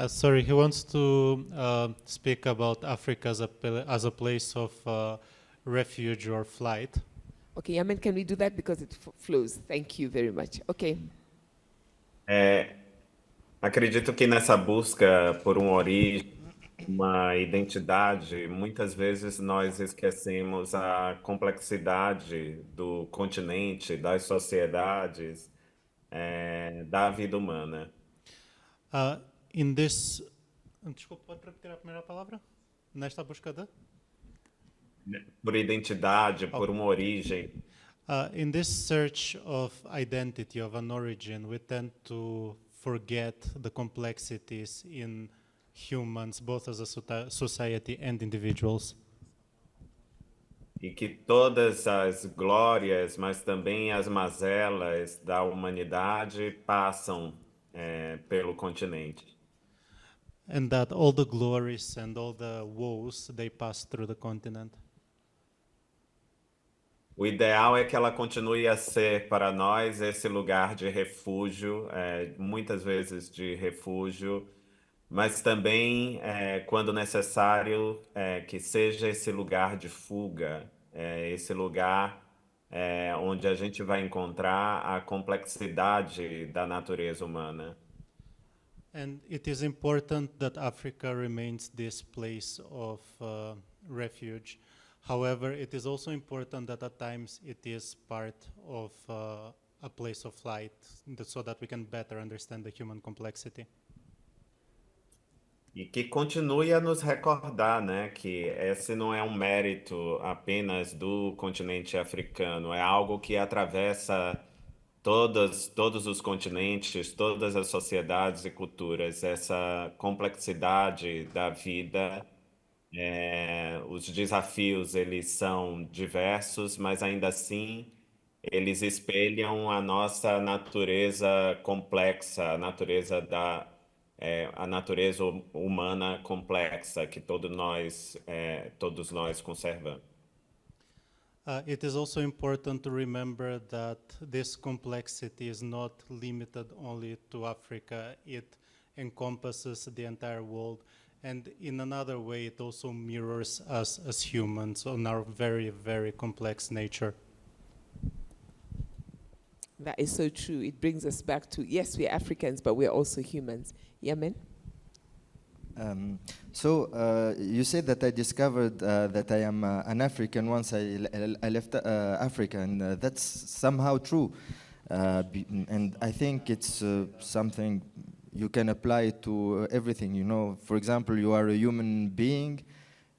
Sorry, he wants to speak about Africa as a place of refuge or flight. Okay, Yamen, can we do that because it flows? Thank you very much. Okay. Acredito que nessa busca por uma origem, uma identidade, muitas vezes nós esquecemos a complexidade do continente, das sociedades, da vida humana. Desculpa, pode repetir a primeira palavra? Nesta busca de? Por identidade, por uma origem. In this search of identity, of an origin, we tend to forget the complexities in humans, both as a society and individuals. E que todas as glórias, mas também as mazelas da humanidade passam pelo continente. And that all the glories and all the woes, they pass through the continent. O ideal é que ela continue a ser para nós esse lugar de refúgio, muitas vezes de refúgio, mas também, quando necessário, que seja esse lugar de fuga, esse lugar onde a gente vai encontrar a complexidade da natureza humana. And it is important that Africa remains this place of refuge. However, it is also important that at times it is part of a place of light, so that we can better understand the human complexity. E que continue a nos recordar, né, que esse não é um mérito apenas do continente africano, é algo que atravessa todos os continentes, todas as sociedades e culturas, essa complexidade da vida. Os desafios, eles são diversos, mas ainda assim eles espelham a nossa natureza complexa, a natureza humana complexa que todos nós conservamos. It is also important to remember that this complexity is not limited only to Africa. It encompasses the entire world. And in another way, it also mirrors us as humans on our very, very complex nature. That is so true. It brings us back to, yes, we're Africans, but we're also humans. Yamen? You said that I discovered that I am an African once I left Africa, and that's somehow true. And I think it's something you can apply to everything, you know. For example, you are a human being,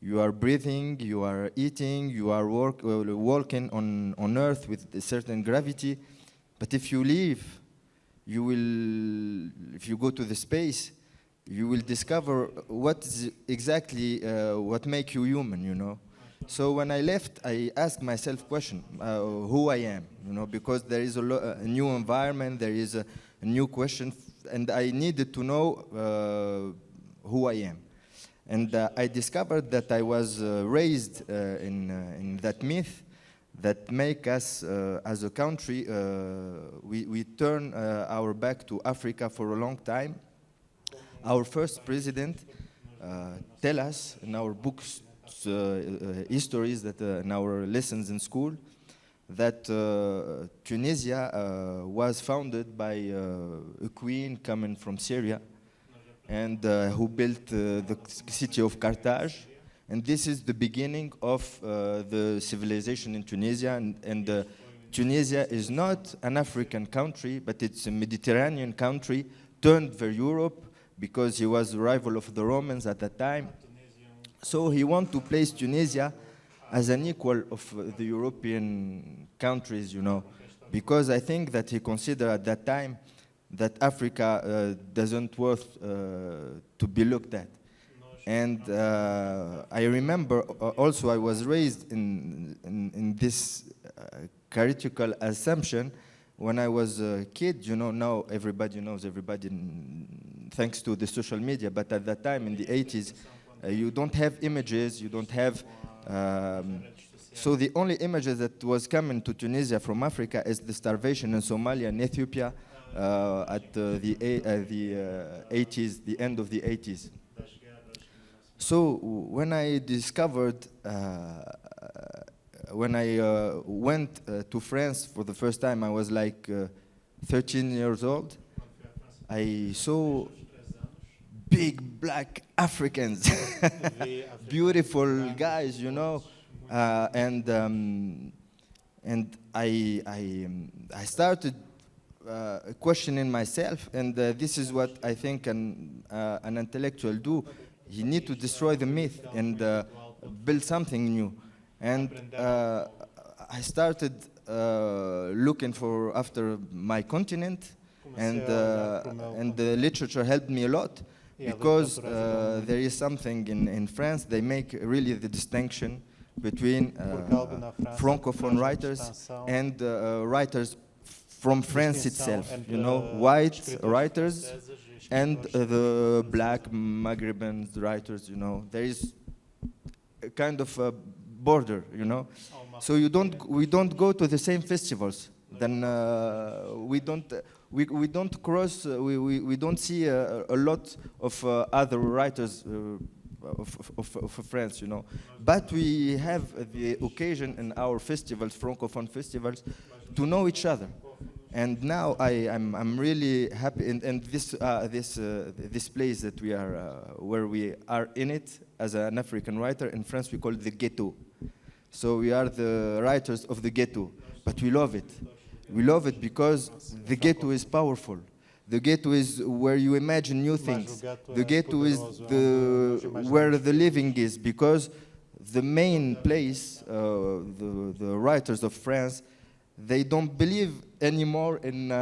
you are breathing, you are eating, you are walking on Earth with a certain gravity. But if you leave, if you go to the space, you will discover what is exactly what makes you human, you know. So when I left, I asked myself question, who I am, you know, because there is a new environment, there is a new question, and I needed to know who I am. And I discovered that I was raised in that myth that make us, as a country, we turn our back to Africa for a long time. Our first president tell us in our books, histories, that in our lessons in school, that Tunisia was founded by a queen coming from Syria, and who built the city of Carthage. And this is the beginning of the civilization in Tunisia. And Tunisia is not an African country, but it's a Mediterranean country turned for Europe, because he was the rival of the Romans at that time. So he wanted to place Tunisia as an equal of the European countries, you know, because I think that he considered at that time that Africa doesn't worth to be looked at. And I remember also I was raised in this critical assumption when I was a kid. You know, now everybody knows everybody thanks to the social media, but at that time in the 80s, you don't have images, you don't have... so the only images that was coming to Tunisia from Africa is the starvation in Somalia and Ethiopia at the 80s, the end of the 80s. So when I discovered, when I went to France for the first time, I was like 13 years old. I saw big black Africans, beautiful guys, you know, and I started questioning myself, and this is what I think an intellectual do. You need to destroy the myth and build something new. And I started looking after my continent, and the literature helped me a lot, because there is something in France, they make really the distinction between Francophone writers and writers from France itself, you know, white writers and the black Maghreban writers, you know. There is a kind of a border, you know. So we don't go to the same festivals. Then we don't cross. We don't see a lot of other writers of France, you know. But we have the occasion in our festivals, Francophone festivals, to know each other. And now I'm really happy, and this place that we are, where we are in it as an African writer, in France we call it the ghetto. So we are the writers of the ghetto, but we love it. We love it because the ghetto is powerful. The ghetto is where you imagine new things. The ghetto is where the living is, because the main place, the writers of France, they don't believe anymore in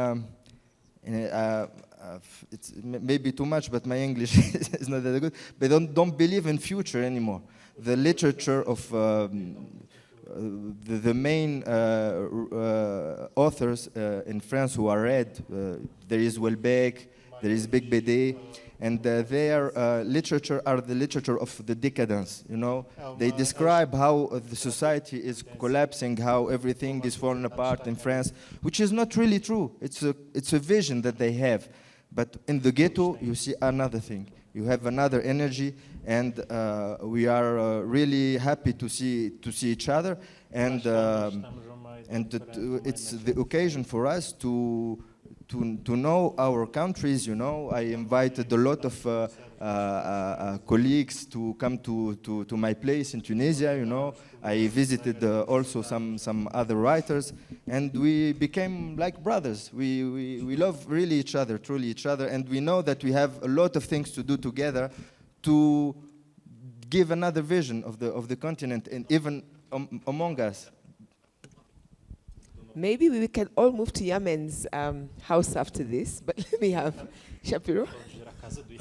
it's maybe too much, but my English is not that good. They don't believe in future anymore. The literature of the main authors in France who are read, there is Welbeck, there is Big Bédé, and their literature are the literature of the decadence, you know. They describe how the society is collapsing, how everything is falling apart in France, which is not really true. It's a vision that they have. But in the ghetto, you see another thing. You have another energy, and we are really happy to see each other, and it's the occasion for us to know our countries. You know, I invited a lot of colleagues to come to my place in Tunisia. You know, I visited also some other writers, and we became like brothers. We love really each other, truly each other, and we know that we have a lot of things to do together to give another vision of the continent, and even among us. Maybe we can all move to Yamen's house after this, but let me have Zapiro.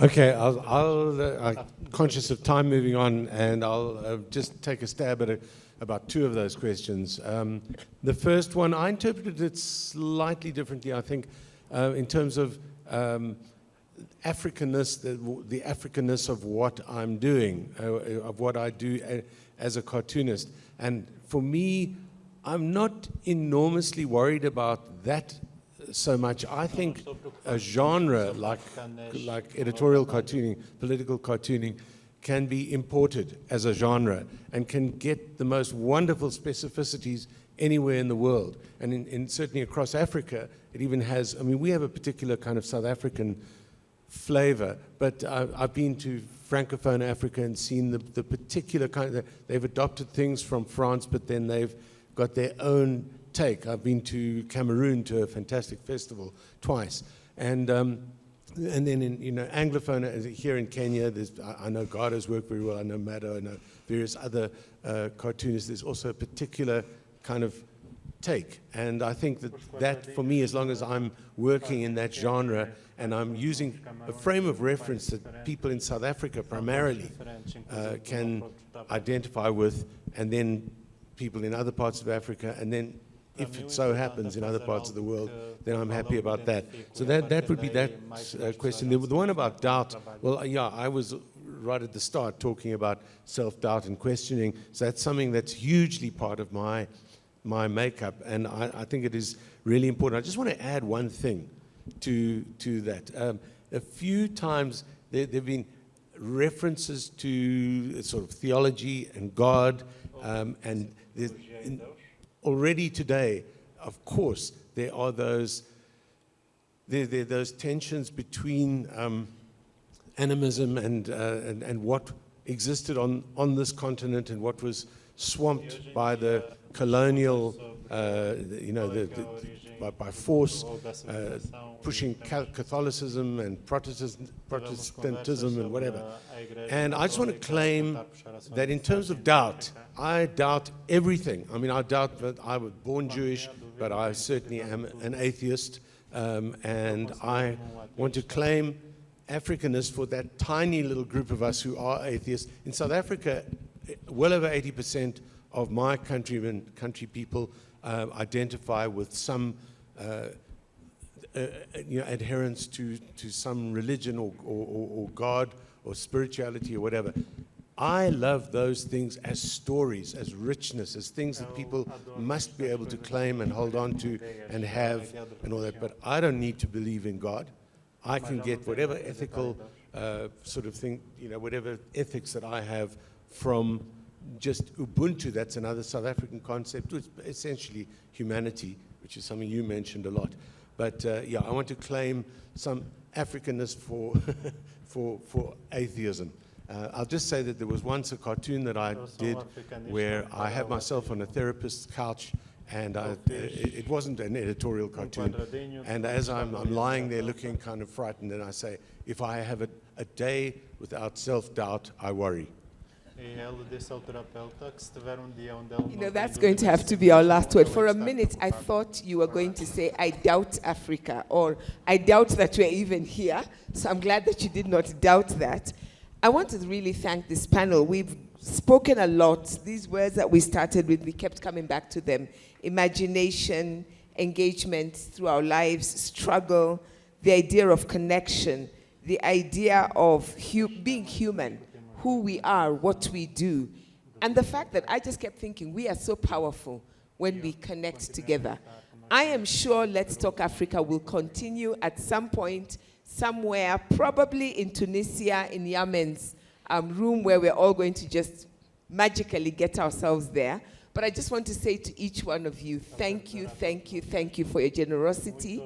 Okay, I'm conscious of time moving on, and I'll just take a stab at about two of those questions. The first one, I interpreted it slightly differently, I think, in terms of Africanness, the Africanness of what I'm doing, of what I do as a cartoonist. And for me, I'm not enormously worried about that so much. I think a genre like editorial cartooning, political cartooning, can be imported as a genre and can get the most wonderful specificities anywhere in the world. And certainly across Africa, it even has, I mean, we have a particular kind of South African flavor, but I've been to Francophone Africa and seen the particular kind of, they've adopted things from France, but then they've got their own take. I've been to Cameroon to a fantastic festival twice, and then in Anglophone here in Kenya, I know Garda's work very well. I know Maddo, I know various other cartoonists. There's also a particular kind of take, and I think that for me, as long as I'm working in that genre and I'm using a frame of reference that people in South Africa primarily can identify with, and then people in other parts of Africa, and then if it so happens in other parts of the world, then I'm happy about that. So that would be that question. The one about doubt, well, yeah, I was right at the start talking about self-doubt and questioning, so that's something that's hugely part of my makeup, and I think it is really important. I just want to add one thing to that. A few times there have been references to sort of theology and God, and already today, of course, there are those tensions between animism and what existed on this continent and what was swamped by the colonial, by force, pushing Catholicism and Protestantism and whatever. And I just want to claim that in terms of doubt, I doubt everything. I mean, I doubt that I was born Jewish, but I certainly am an atheist. And I want to claim Africanness for that tiny little group of us who are atheists. In South Africa, well over 80% of my country people identify with some adherence to some religion or God or spirituality or whatever. I love those things as stories, as richness, as things that people must be able to claim and hold on to and have and all that. But I don't need to believe in God. I can get whatever ethical sort of thing, whatever ethics that I have from just Ubuntu, that's another South African concept, which is essentially humanity, which is something you mentioned a lot. But yeah, I want to claim some Africanness for atheism. I'll just say that there was once a cartoon that I did where I have myself on a therapist's couch, and it wasn't an editorial cartoon. And as I'm lying there looking kind of frightened, and I say, if I have a day without self-doubt, I worry. That's going to have to be our last word. For a minute, I thought you were going to say, I doubt Africa, or I doubt that we're even here. So I'm glad that you did not doubt that. I want to really thank this panel. We've spoken a lot. These words that we started with, we kept coming back to them. Imagination, engagement through our lives, struggle, the idea of connection, the idea of being human, who we are, what we do. And the fact that I just kept thinking, we are so powerful when we connect together. I am sure Let's Talk Africa will continue at some point, somewhere, probably in Tunisia, in Yamen's room, where we're all going to just magically get ourselves there. But I just want to say to each one of you, thank you, thank you, thank you for your generosity.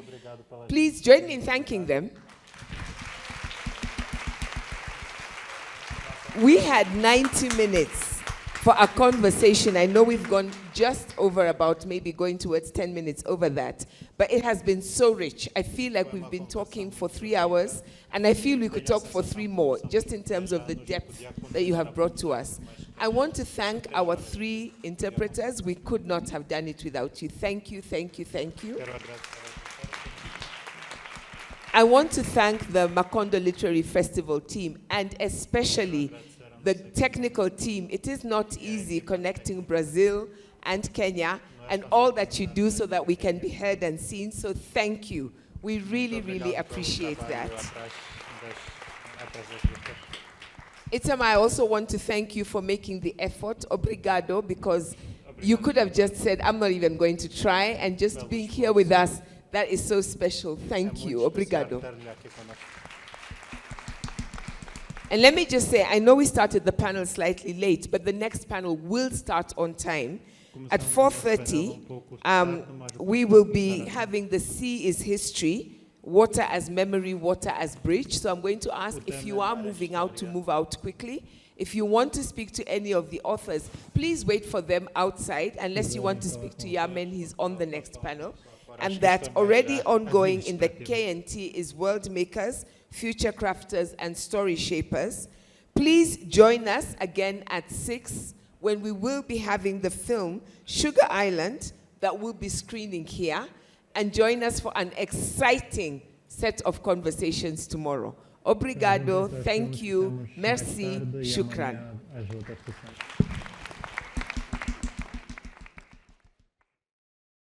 Please join me in thanking them. We had 90 minutes for a conversation. I know we've gone just over about maybe going towards 10 minutes over that, but it has been so rich. I feel like we've been talking for 3 hours, and I feel we could talk for 3 more, just in terms of the depth that you have brought to us. I want to thank our 3 interpreters. We could not have done it without you. Thank you, thank you, thank you. I want to thank the Macondo Literary Festival team, and especially the technical team. It is not easy connecting Brazil and Kenya and all that you do so that we can be heard and seen. So thank you. We really, really appreciate that. Itamar, I also want to thank you for making the effort. Obrigado, because you could have just said, I'm not even going to try, and just being here with us, that is so special. Thank you. Obrigado. And let me just say, I know we started the panel slightly late, but the next panel will start on time. At 4:30, we will be having The Sea is History, Water as Memory, Water as Bridge. So I'm going to ask, if you are moving out, to move out quickly. If you want to speak to any of the authors, please wait for them outside, unless you want to speak to Yamen, he's on the next panel. And that already ongoing in the KNT is World Makers, Future Crafters, and Story Shapers. Please join us again at 6, when we will be having the film Sugar Island that will be screening here. And join us for an exciting set of conversations tomorrow. Obrigado, thank you, merci, shukran.